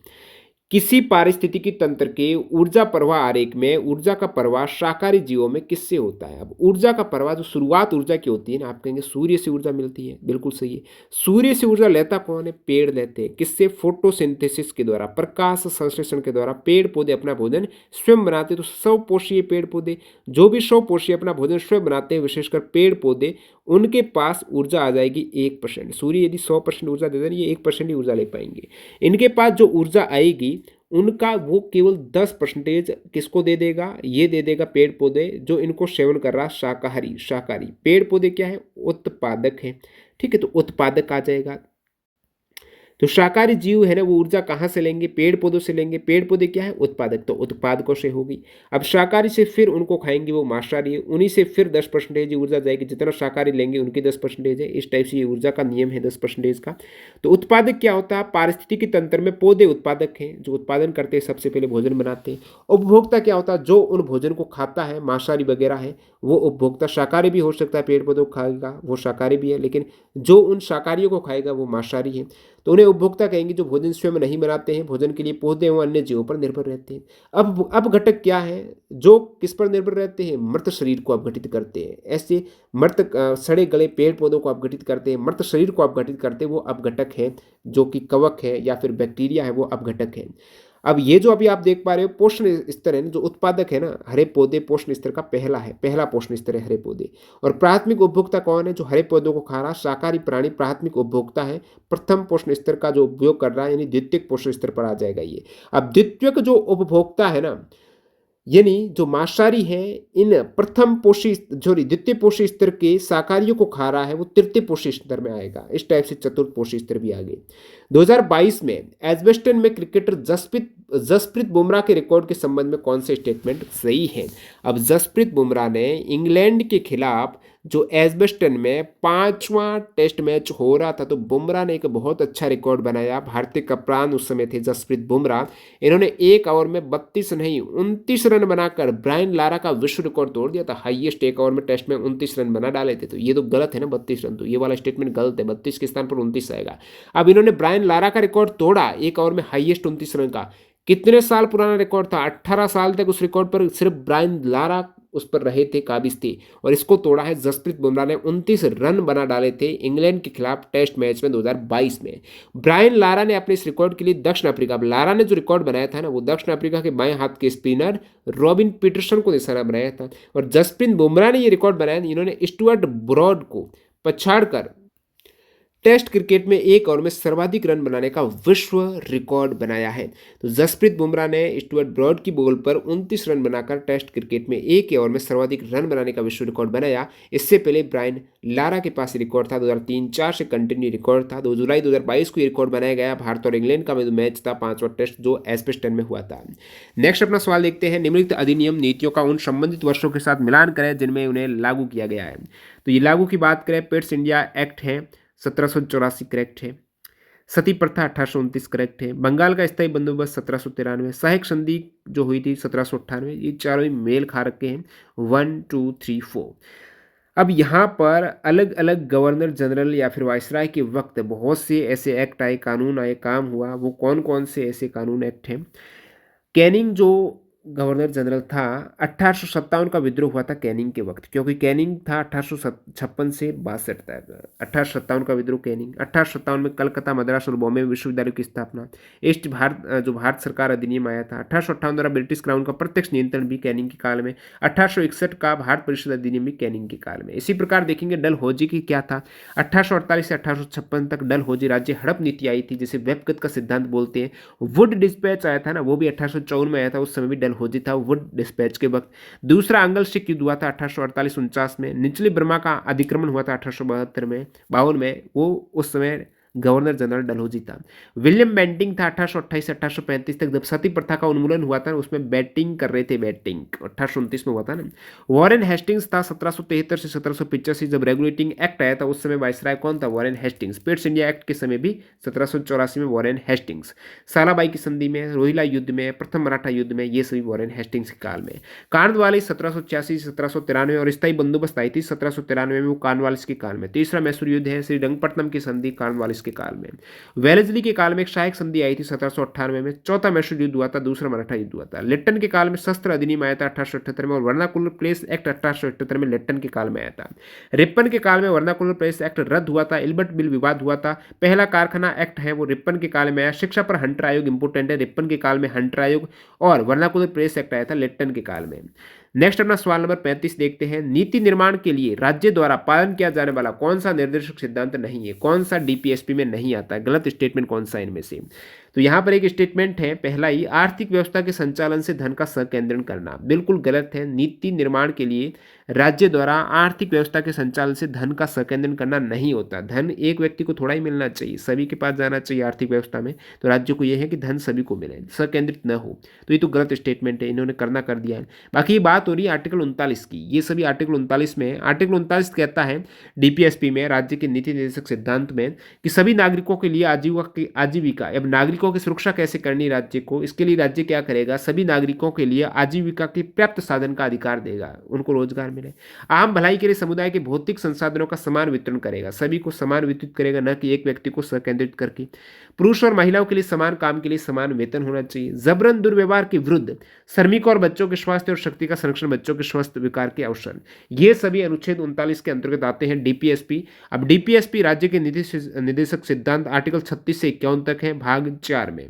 किसी पारिस्थितिकी तंत्र के ऊर्जा प्रवाह आरेख में ऊर्जा का प्रवाह शाकाहारी जीवों में किससे होता है? अब ऊर्जा का प्रवाह जो शुरुआत ऊर्जा की होती है ना, आप कहेंगे सूर्य से ऊर्जा मिलती है, बिल्कुल सही है। सूर्य से ऊर्जा लेता कौन है? पेड़ लेते हैं। किससे? फोटोसिंथेसिस के द्वारा, प्रकाश संश्लेषण के द्वारा पेड़ पौधे अपना भोजन स्वयं बनाते हैं। तो स्वपोषीय पेड़ पौधे, जो भी स्वपोषीय अपना भोजन स्वयं बनाते हैं, विशेषकर पेड़ पौधे, उनके पास ऊर्जा आ जाएगी 1%। सूर्य यदि 100% ऊर्जा देता है, ये 1% ही ऊर्जा ले पाएंगे। इनके पास जो ऊर्जा आएगी उनका वो केवल 10% किसको दे देगा? ये दे देगा पेड़ पौधे जो इनको सेवन कर रहा, शाकाहारी। शाकाहारी पेड़ पौधे क्या है? उत्पादक है, ठीक है, तो उत्पादक आ जाएगा। तो शाकाहारी जीव है ना, वो ऊर्जा कहाँ से लेंगे? पेड़ पौधों से लेंगे। पेड़ पौधे क्या है? उत्पादक, तो उत्पादकों से होगी। अब शाकाहारी से फिर उनको खाएंगे, वो मांसाहारी है, उन्हीं से फिर 10% ऊर्जा जाएगी। जितना शाकाहारी लेंगे उनकी 10% है। इस टाइप से ये ऊर्जा का नियम है 10% का। तो उत्पादक क्या होता है? पारिस्थितिकी तंत्र में पौधे उत्पादक हैं, जो उत्पादन करते हैं, सबसे पहले भोजन बनाते हैं। उपभोक्ता क्या होता है? जो उन भोजन को खाता है, मांसाहारी वगैरह है, वो उपभोक्ता। शाकाहारी भी हो सकता है, पेड़ पौधों को खाएगा, वो शाकाहारी भी है, लेकिन जो उन शाकाहारियों को खाएगा वो मांसाहारी है। तो उन्हें उपभोक्ता कहेंगे जो भोजन स्वयं नहीं बनाते हैं, भोजन के लिए पौधे एवं अन्य जीवों पर निर्भर रहते हैं। अब घटक क्या है जो किस पर निर्भर रहते हैं? मृत शरीर को अपघटित करते हैं। ऐसे मृत सड़े गले पेड़ पौधों को अपघटित करते हैं, मृत शरीर को अपघटित करते हैं, वो अपघटक है, जो कि कवक है या फिर बैक्टीरिया है, वो अपघटक है। अब ये जो अभी आप देख पा रहे हो पोषण स्तर है ना, जो उत्पादक है ना, हरे पौधे पोषण स्तर का पहला है, पहला पोषण स्तर है हरे पौधे। और प्राथमिक उपभोक्ता कौन है? जो हरे पौधों को खा रहा शाकाहारी प्राणी प्राथमिक उपभोक्ता है, प्रथम पोषण स्तर का जो उपयोग कर रहा है, यानी द्वितीयक पोषण स्तर पर आ जाएगा ये। अब द्वितीयक जो उपभोक्ता है ना, यानी जो मांसाहारी है, इन प्रथम पोषी सॉरी द्वितीय पोषी स्तर के शाकाहारियों को खा रहा है, वो तृतीय पोषी स्तर में आएगा। इस टाइप से चतुर्थ पोषी स्तर भी आ गए। 2022 में एजबेस्टन में क्रिकेटर जसप्रीत बुमराह के रिकॉर्ड के संबंध में कौन से स्टेटमेंट सही है? अब जसप्रीत बुमराह ने इंग्लैंड के खिलाफ जो एजबेस्टन में 5वां टेस्ट मैच हो रहा था, तो बुमराह ने एक बहुत अच्छा रिकॉर्ड बनाया। भारतीय कप्तान उस समय थे जसप्रीत बुमराह। इन्होंने एक ओवर में 32 नहीं 29 रन बनाकर ब्रायन लारा का विश्व रिकॉर्ड तोड़ दिया था। हाईएस्ट एक ओवर में टेस्ट में 29 रन बना डाले थे। तो ये तो गलत है ना, 32 रन, तो ये वाला स्टेटमेंट गलत है। 32 के स्थान पर 29 आएगा। अब इन्होंने ब्रायन लारा का रिकॉर्ड तोड़ा एक ओवर में हाईएस्ट 29 रन का। कितने साल पुराना रिकॉर्ड था? 18 साल तक उस रिकॉर्ड पर सिर्फ ब्रायन लारा उस पर रहे थे, काबिज थे, और इसको तोड़ा है जसप्रीत बुमराह ने। 29 रन बना डाले थे इंग्लैंड के खिलाफ टेस्ट मैच में 2022 में। ब्रायन लारा ने अपने इस रिकॉर्ड के लिए दक्षिण अफ्रीका, लारा ने जो रिकॉर्ड बनाया था ना, वो दक्षिण अफ्रीका के बाएं हाथ के स्पिनर रॉबिन पीटरसन को निशाना बनाया था। और जसप्रीत बुमराह ने ये रिकॉर्ड बनाया, इन्होंने स्टुअर्ट ब्रॉड को पछाड़कर टेस्ट क्रिकेट में एक ओवर में सर्वाधिक रन बनाने का विश्व रिकॉर्ड बनाया है। तो जसप्रीत बुमराह ने स्टुअर्ट ब्रॉड की बॉल पर 29 रन बनाकर टेस्ट क्रिकेट में एक ओवर में सर्वाधिक रन बनाने का विश्व रिकॉर्ड बनाया। इससे पहले ब्रायन लारा के पास रिकॉर्ड था, 2003-04 से कंटिन्यू रिकॉर्ड था। 2 जुलाई 2022 को रिकॉर्ड बनाया गया। भारत और इंग्लैंड का मैच था, 5वां टेस्ट जो एजबेस्टन में हुआ था। नेक्स्ट अपना सवाल देखते हैं। निम्नलिखित अधिनियम नीतियों का उन संबंधित वर्षों के साथ मिलान करें जिनमें उन्हें लागू किया गया है। तो ये लागू की बात करें, पेट्स इंडिया एक्ट है 1784 करेक्ट है। सती प्रथा 1829 करेक्ट है। बंगाल का स्थायी बंदोबस्त 1793। सहायक संधि जो हुई थी 1798। ये चारों ही मेल खा रखे हैं, 1 2 3 4। अब यहाँ पर अलग अलग गवर्नर जनरल या फिर वायसराय के वक्त बहुत से ऐसे एक्ट आए, कानून आए, काम हुआ। वो कौन कौन से ऐसे कानून एक्ट हैं? कैनिंग जो गवर्नर जनरल था, 1857 का विद्रोह हुआ था कैनिंग के वक्त, क्योंकि कैनिंग था 1856 से 62 तक। 1857 का विद्रोह कैनिंग। 1857 में कलकत्ता, मद्रास और बॉम्बे विश्वविद्यालयों की स्थापना। ईस्ट भारत जो भारत सरकार अधिनियम आया था 1858 द्वारा, ब्रिटिश क्राउन का प्रत्यक्ष नियंत्रण भी कैनिंग के काल में। 1861 का भारत परिषद अधिनियम भी कैनिंग के काल में। इसी प्रकार देखेंगे डलहौजी की क्या था, 1848 से 1856 तक डलहौजी राज्य हड़प नीति आई थी, जिसे वेबकत का सिद्धांत बोलते हैं। वुड डिस्पैच आया था ना, वो भी 1854 में आया था, उस समय भी डलहौजी था वुड डिस्पैच के वक्त। दूसरा आंग्ल सिख युद्ध हुआ था 1848-49 में। निचली बर्मा का अधिक्रमण हुआ था 1872 में, 52 में, वो उस समय गवर्नर जनरल डलहौजी था। विलियम बेंटिंग था 1828 से 1835 तक, जब सती प्रथा का उन्मूलन हुआ था, उसमें बैटिंग कर रहे थे, बैटिंग 1829 में हुआ था ना। वॉरेन हेस्टिंग्स था 1773 से 1785, जब रेगुलेटिंग एक्ट आया था, उस समय वायसराय कौन था? Warren Hastings. Pitt's India act के समय भी 1784 में वॉरेन हेस्टिंग्स। सालाबाई की संधि में, रोहिला युद्ध में, प्रथम मराठा युद्ध में, ये सभी वॉरेन हेस्टिंग्स के काल में। कार्नवालिस 1786 से 1793, और स्थायी बंदोबस्त आई थी 1793 में, वो कार्नवालिस के काल में। तीसरा मैसूर युद्ध है, श्रीरंगपट्टनम की संधि कार्नवालिस के काल में। वेलेस्ली के काल में एक सहायक संधि आई थी 1798 में। चौथा मैसूर युद्ध हुआ था, दूसरा मराठा युद्ध हुआ था। लिट्टन के काल में शस्त्र अधिनियम आया था 1878 में, और वर्नाकुलर प्लेस एक्ट 1878 में लिट्टन के काल में आया था। रिप्पन के काल में वर्नाकुलर प्लेस एक्ट रद्द हुआ था, इल्बर्ट बिल विवाद हुआ था। पहला कारखाना एक्ट है वो रिप्पन के काल में आया। शिक्षा पर हंटर आयोग इंपोर्टेंट है, रिप्पन के काल में हंटर आयोग, और वर्नाकुलर प्लेस एक्ट आया था लिट्टन के काल में। नेक्स्ट अपना सवाल नंबर 35 देखते हैं। नीति निर्माण के लिए राज्य द्वारा पालन किया जाने वाला कौन सा निर्देशक सिद्धांत नहीं है? कौन सा डीपीएसपी में नहीं आता है? गलत स्टेटमेंट कौन सा इनमें से? तो यहाँ पर एक स्टेटमेंट है, पहला ही, आर्थिक व्यवस्था के संचालन से धन का संकेंद्रण करना। बिल्कुल गलत है। नीति निर्माण के लिए राज्य द्वारा आर्थिक व्यवस्था के संचालन से धन का संकेंद्रण करना नहीं होता। धन एक व्यक्ति को थोड़ा ही मिलना चाहिए, सभी के पास जाना चाहिए आर्थिक व्यवस्था में। तो राज्य को यह है कि धन सभी को मिले, संकेंद्रित न हो। तो ये तो गलत स्टेटमेंट है, इन्होंने करना कर दिया है। बाकी ये बात हो रही है आर्टिकल 39 की, ये सभी आर्टिकल 39 में। आर्टिकल 39 कहता है डीपीएसपी में, राज्य के नीति निर्देशक सिद्धांत में, कि सभी नागरिकों के लिए आजीविका, अब नागरिकों की सुरक्षा कैसे करनी राज्य को, इसके लिए राज्य क्या करेगा? सभी नागरिकों के लिए आजीविका के पर्याप्त साधन का अधिकार देगा, उनको रोजगार मिले। आम भलाई के लिए समुदाय के भौतिक संसाधनों का समान वितरण करेगा, सभी को समान वितरित करेगा, न कि एक व्यक्ति को संकेंद्रित करके। पुरुष और महिलाओं के लिए समान काम के लिए समान वेतन होना चाहिए। जबरन दुर्व्यवहार के विरुद्ध, श्रमिकों और बच्चों के स्वास्थ्य और शक्ति का संरक्षण, बच्चों के स्वास्थ्य विकार के अवसर, ये सभी अनुच्छेद 39 के अंतर्गत आते हैं डीपीएसपी। अब डीपीएसपी राज्य के निदेशक सिद्धांत आर्टिकल 36 से 51 तक है, भाग 4 में।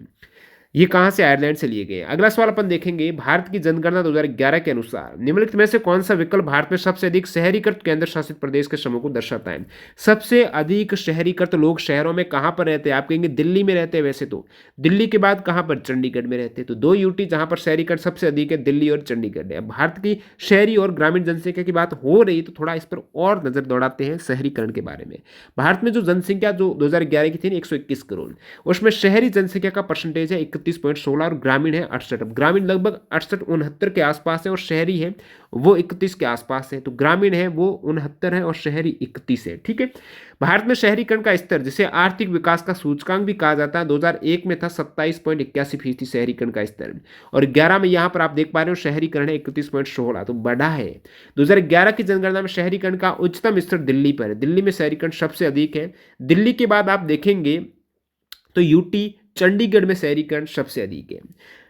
ये कहाँ से? आयरलैंड से लिए गए। अगला सवाल अपन देखेंगे, भारत की जनगणना 2011 के अनुसार निम्नलिखित में से कौन सा विकल्प भारत में सबसे अधिक शहरीकृत केंद्र शासित प्रदेश के समूह को दर्शाता है? सबसे अधिक शहरीकृत लोग शहरों में कहाँ पर रहते हैं? आप कहेंगे दिल्ली में रहते हैं, वैसे तो दिल्ली के बाद कहाँ पर? चंडीगढ़ में रहते हैं। तो दो यूटी जहाँ पर शहरीकरण सबसे अधिक है, दिल्ली और चंडीगढ़ है। अब भारत की शहरी और ग्रामीण जनसंख्या की बात हो रही, तो थोड़ा इस पर और नजर दौड़ाते हैं शहरीकरण के बारे में। भारत में जो जनसंख्या जो 2011 की थी 121 करोड़, उसमें शहरी जनसंख्या का परसेंटेज है 31.16 और ग्रामीण है 68। अब ग्रामीण लगभग 68-69 के आसपास है, और शहरी है वो 31 के आसपास है। तो ग्रामीण है वो 69 है और शहरी 31 है। ठीक है। भारत में शहरीकरण का स्तर, जिसे आर्थिक विकास का सूचकांक भी कहा जाता है, 2001 में था 27.81% शहरीकरण का स्तर, और 11 में यहां पर आप देख पा रहे हो शहरीकरण है 31.16, तो बढ़ा है। 2011 की जनगणना में शहरीकरण का उच्चतम स्तर दिल्ली पर है, दिल्ली में शहरीकरण सबसे अधिक है। दिल्ली के बाद आप देखेंगे तो यूटी, चंडीगढ़ में शहरीकरण सबसे अधिक है।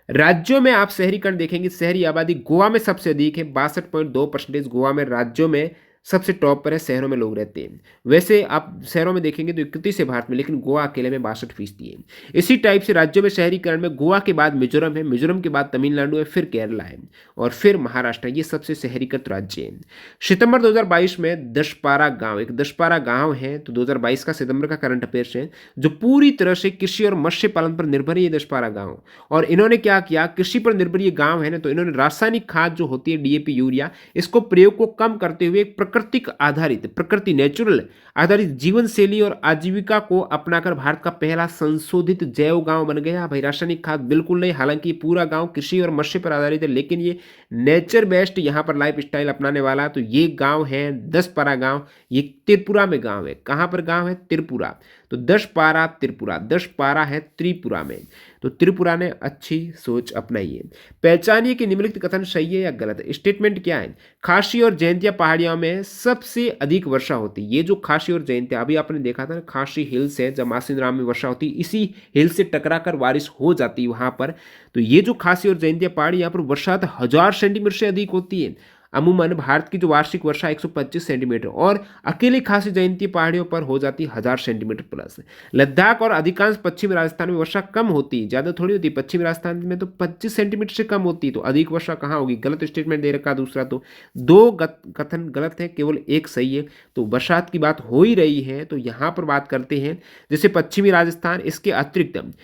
राज्यों में आप शहरीकरण देखेंगे, शहरी आबादी गोवा में सबसे अधिक है, 62.2% गोवा में राज्यों में सबसे टॉप पर है, शहरों में लोग रहते हैं। वैसे आप शहरों में देखेंगे तो 31 है भारत में, लेकिन गोवा अकेले में 62% है। इसी टाइप से राज्यों में शहरीकरण में गोवा के बाद मिजोरम है, मिजोरम के बाद तमिलनाडु है, फिर केरला है, और फिर महाराष्ट्र है। ये सबसे शहरीकृत राज्य हैं। सितंबर 2022 में दशपारा गांव, एक दशपारा गांव है, तो 2022 का सितंबर का करंट अफेयर्स है, जो पूरी तरह से कृषि और मत्स्य पालन पर निर्भर है, ये दशपारा गांव। और इन्होंने क्या किया, कृषि पर निर्भर ये गांव है ना, तो इन्होंने रासायनिक खाद जो होती है डीएपी, यूरिया, इसको प्रयोग को कम करते हुए प्राकृतिक आधारित, प्रकृति नेचुरल आधारित जीवन शैली और आजीविका को अपनाकर भारत का पहला संशोधित जैव गांव बन गया। भाई रासायनिक खाद बिल्कुल नहीं, हालांकि पूरा गांव कृषि और मत्स्य पर आधारित है, लेकिन ये नेचर बेस्ड यहाँ पर लाइफ स्टाइल अपनाने वाला। तो ये गांव है दशपारा गांव, ये त्रिपुरा में गांव है। कहाँ पर गांव है? त्रिपुरा। तो दशपारा त्रिपुरा, दशपारा है त्रिपुरा में। तो त्रिपुरा ने अच्छी सोच अपनाई है। पहचानिए कि निम्नलिखित कथन सही है या गलत है। स्टेटमेंट क्या है? खासी और जयंतिया पहाड़ियों में सबसे अधिक वर्षा होती है। ये जो खासी और जयंतिया अभी आपने देखा था ना, खासी हिल्स है, जब मासिनराम में वर्षा होती है, इसी हिल से टकराकर बारिश हो जाती है वहां पर। तो ये जो खासी और जयंतिया पहाड़ी, यहाँ पर वर्षा 1000 सेंटीमीटर से अधिक होती है। अमूमन भारत की जो वार्षिक वर्षा 125 सेंटीमीटर और अकेले खासी जयंती पहाड़ियों पर हो जाती है 1000 सेंटीमीटर प्लस। लद्दाख और अधिकांश पश्चिमी राजस्थान में वर्षा कम होती है, ज्यादा थोड़ी होती है। पश्चिमी राजस्थान में तो 25 सेंटीमीटर से कम होती है, तो अधिक वर्षा कहाँ होगी? गलत स्टेटमेंट दे रखा दूसरा। तो दो कथन गलत है, केवल एक सही है। तो बरसात की बात हो ही रही है तो यहां पर बात करते हैं जैसे पश्चिमी राजस्थान, इसके अतिरिक्त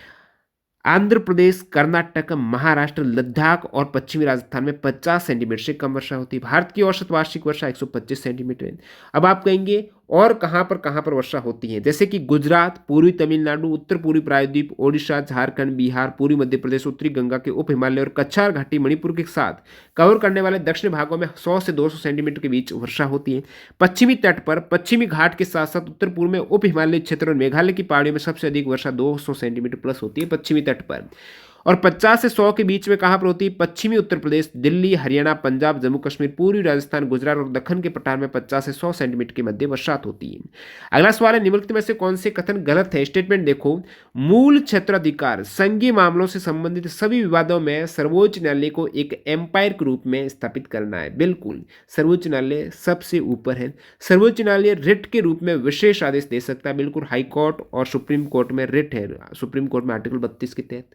आंध्र प्रदेश, कर्नाटक, महाराष्ट्र, लद्दाख और पश्चिमी राजस्थान में 50 सेंटीमीटर से कम वर्षा होती है। भारत की औसत वार्षिक वर्षा 125 सेंटीमीटर है। अब आप कहेंगे और कहाँ पर वर्षा होती है? जैसे कि गुजरात, पूर्वी तमिलनाडु, उत्तर पूर्वी प्रायद्वीप, ओडिशा, झारखंड, बिहार, पूर्वी मध्य प्रदेश, उत्तरी गंगा के उप हिमालय और कच्छार घाटी, मणिपुर के साथ कवर करने वाले दक्षिण भागों में 100 से 200 सेंटीमीटर के बीच वर्षा होती है। पश्चिमी तट पर पश्चिमी घाट के साथ साथ उत्तर पूर्व में उप हिमालय क्षेत्र और मेघालय की पहाड़ियों में सबसे अधिक वर्षा 200 सेंटीमीटर प्लस होती है पश्चिमी तट पर। और 50 से 100 के बीच में कहां पर होती है? पश्चिमी उत्तर प्रदेश, दिल्ली, हरियाणा, पंजाब, जम्मू कश्मीर, पूर्वी राजस्थान, गुजरात और दक्कन के पठार में 50 से 100 सेंटीमीटर के मध्य वर्षात होती है। अगला सवाल है, निम्नलिखित में से कौन से कथन गलत है? स्टेटमेंट देखो, मूल क्षेत्राधिकार संघीय मामलों से संबंधित सभी विवादों में सर्वोच्च न्यायालय को एक एम्पायर के रूप में स्थापित करना है। बिल्कुल, सर्वोच्च न्यायालय सबसे ऊपर है। सर्वोच्च न्यायालय रिट के रूप में विशेष आदेश दे सकता है। बिल्कुल, हाई कोर्ट और सुप्रीम कोर्ट में रिट है, सुप्रीम कोर्ट में आर्टिकल 32 के तहत।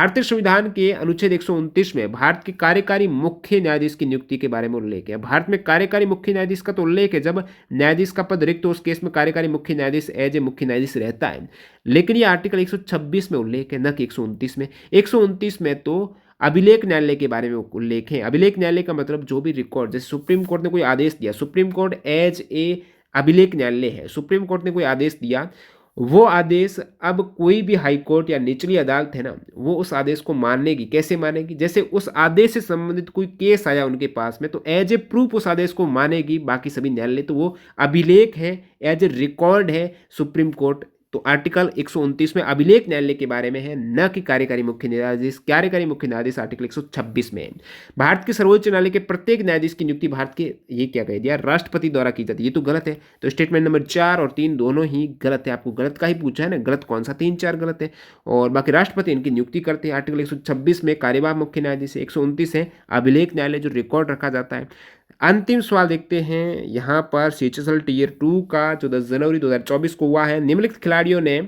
भारतीय संविधान के अनुच्छेद 129 में भारत के कार्यकारी मुख्य न्यायाधीश की नियुक्ति के बारे में उल्लेख है। भारत में कार्यकारी मुख्य न्यायाधीश का तो उल्लेख है, जब न्यायाधीश का पद रिक्त हो उस केस में कार्यकारी मुख्य न्यायाधीश एज ए मुख्य न्यायाधीश रहता है। लेकिन यह आर्टिकल 126 में उल्लेख है, न कि 129 में। 129 में तो अभिलेख न्यायालय के बारे में उल्लेख है। अभिलेख न्यायालय का मतलब जो भी रिकॉर्ड, जैसे सुप्रीम कोर्ट ने कोई आदेश दिया, सुप्रीम कोर्ट एज ए अभिलेख न्यायालय है। सुप्रीम कोर्ट ने कोई आदेश दिया, वो आदेश अब कोई भी हाई कोर्ट या निचली अदालत है ना, वो उस आदेश को मानेगी। कैसे मानेगी? जैसे उस आदेश से संबंधित कोई केस आया उनके पास में, तो एज ए प्रूफ उस आदेश को मानेगी। बाकी सभी न्यायालय तो वो अभिलेख है, एज ए रिकॉर्ड है सुप्रीम कोर्ट। तो आर्टिकल 129 में अभिलेख न्यायालय के बारे में है, न कि कार्यकारी मुख्य न्यायाधीश। कार्यकारी मुख्य न्यायाधीश आर्टिकल 126 में है। भारत के सर्वोच्च न्यायालय के प्रत्येक न्यायाधीश की नियुक्ति भारत के, ये क्या कह दिया, राष्ट्रपति द्वारा की जाती है। ये तो गलत है। तो स्टेटमेंट नंबर 4 और 3 दोनों ही गलत है। आपको गलत का ही पूछा है ना, गलत कौन सा? 3 4 गलत है। और बाकी राष्ट्रपति इनकी नियुक्ति करते हैं। आर्टिकल 126 में कार्यवाहक मुख्य न्यायाधीश है। 129 है अभिलेख न्यायालय, जो रिकॉर्ड रखा जाता है। अंतिम सवाल देखते हैं यहाँ पर सीएचएसएल टीयर 2 का, जो 10 जनवरी 2024 को हुआ है। निम्नलिखित खिलाड़ियों ने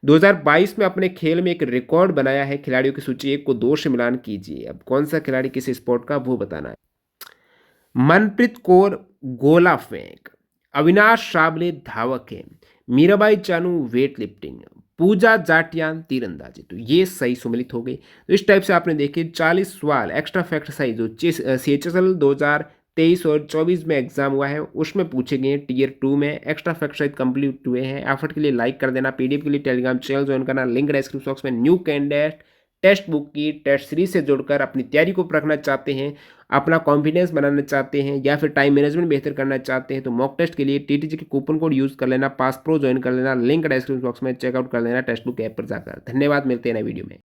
2022 में अपने खेल में एक रिकॉर्ड बनाया है। खिलाड़ियों की सूची 1 को 2 से मिलान कीजिए। अब कौन सा खिलाड़ी किस स्पोर्ट का, वो बताना है। मनप्रीत कौर गोला फेंक, अविनाश साबले धावक है, मीराबाई चानू वेट लिफ्टिंग, पूजा जाटियान तीरंदाजी। तो ये सही सम्मिलित हो गई। तो इस टाइप से आपने देखे 40 सवाल एक्स्ट्रा फैक्ट साइज जो सीएचएसएल 2023 और 24 में एग्जाम हुआ है उसमें पूछे गए टीयर 2 में। एक्स्ट्रा फैक्ट साइज कंप्लीट हुए हैं। एफर्ट के लिए लाइक कर देना। पीडीएफ के लिए टेलीग्राम चैनल ज्वाइन करना, लिंक डिस्क्रिप्शन बॉक्स में। न्यू कैंडिडेट टेक्स्ट बुक की टेस्ट सीरीज से जुड़कर अपनी तैयारी को परखना चाहते हैं, अपना कॉन्फिडेंस बनाना चाहते हैं, या फिर टाइम मैनेजमेंट बेहतर करना चाहते हैं, तो मॉक टेस्ट के लिए टीटीजी के कूपन कोड यूज कर लेना, पास प्रो ज्वाइन कर लेना, लिंक डिस्क्रिप्शन बॉक्स में चेकआउट कर लेना टेक्स्ट बुक ऐप पर जाकर। धन्यवाद, मिलते हैं नए वीडियो में।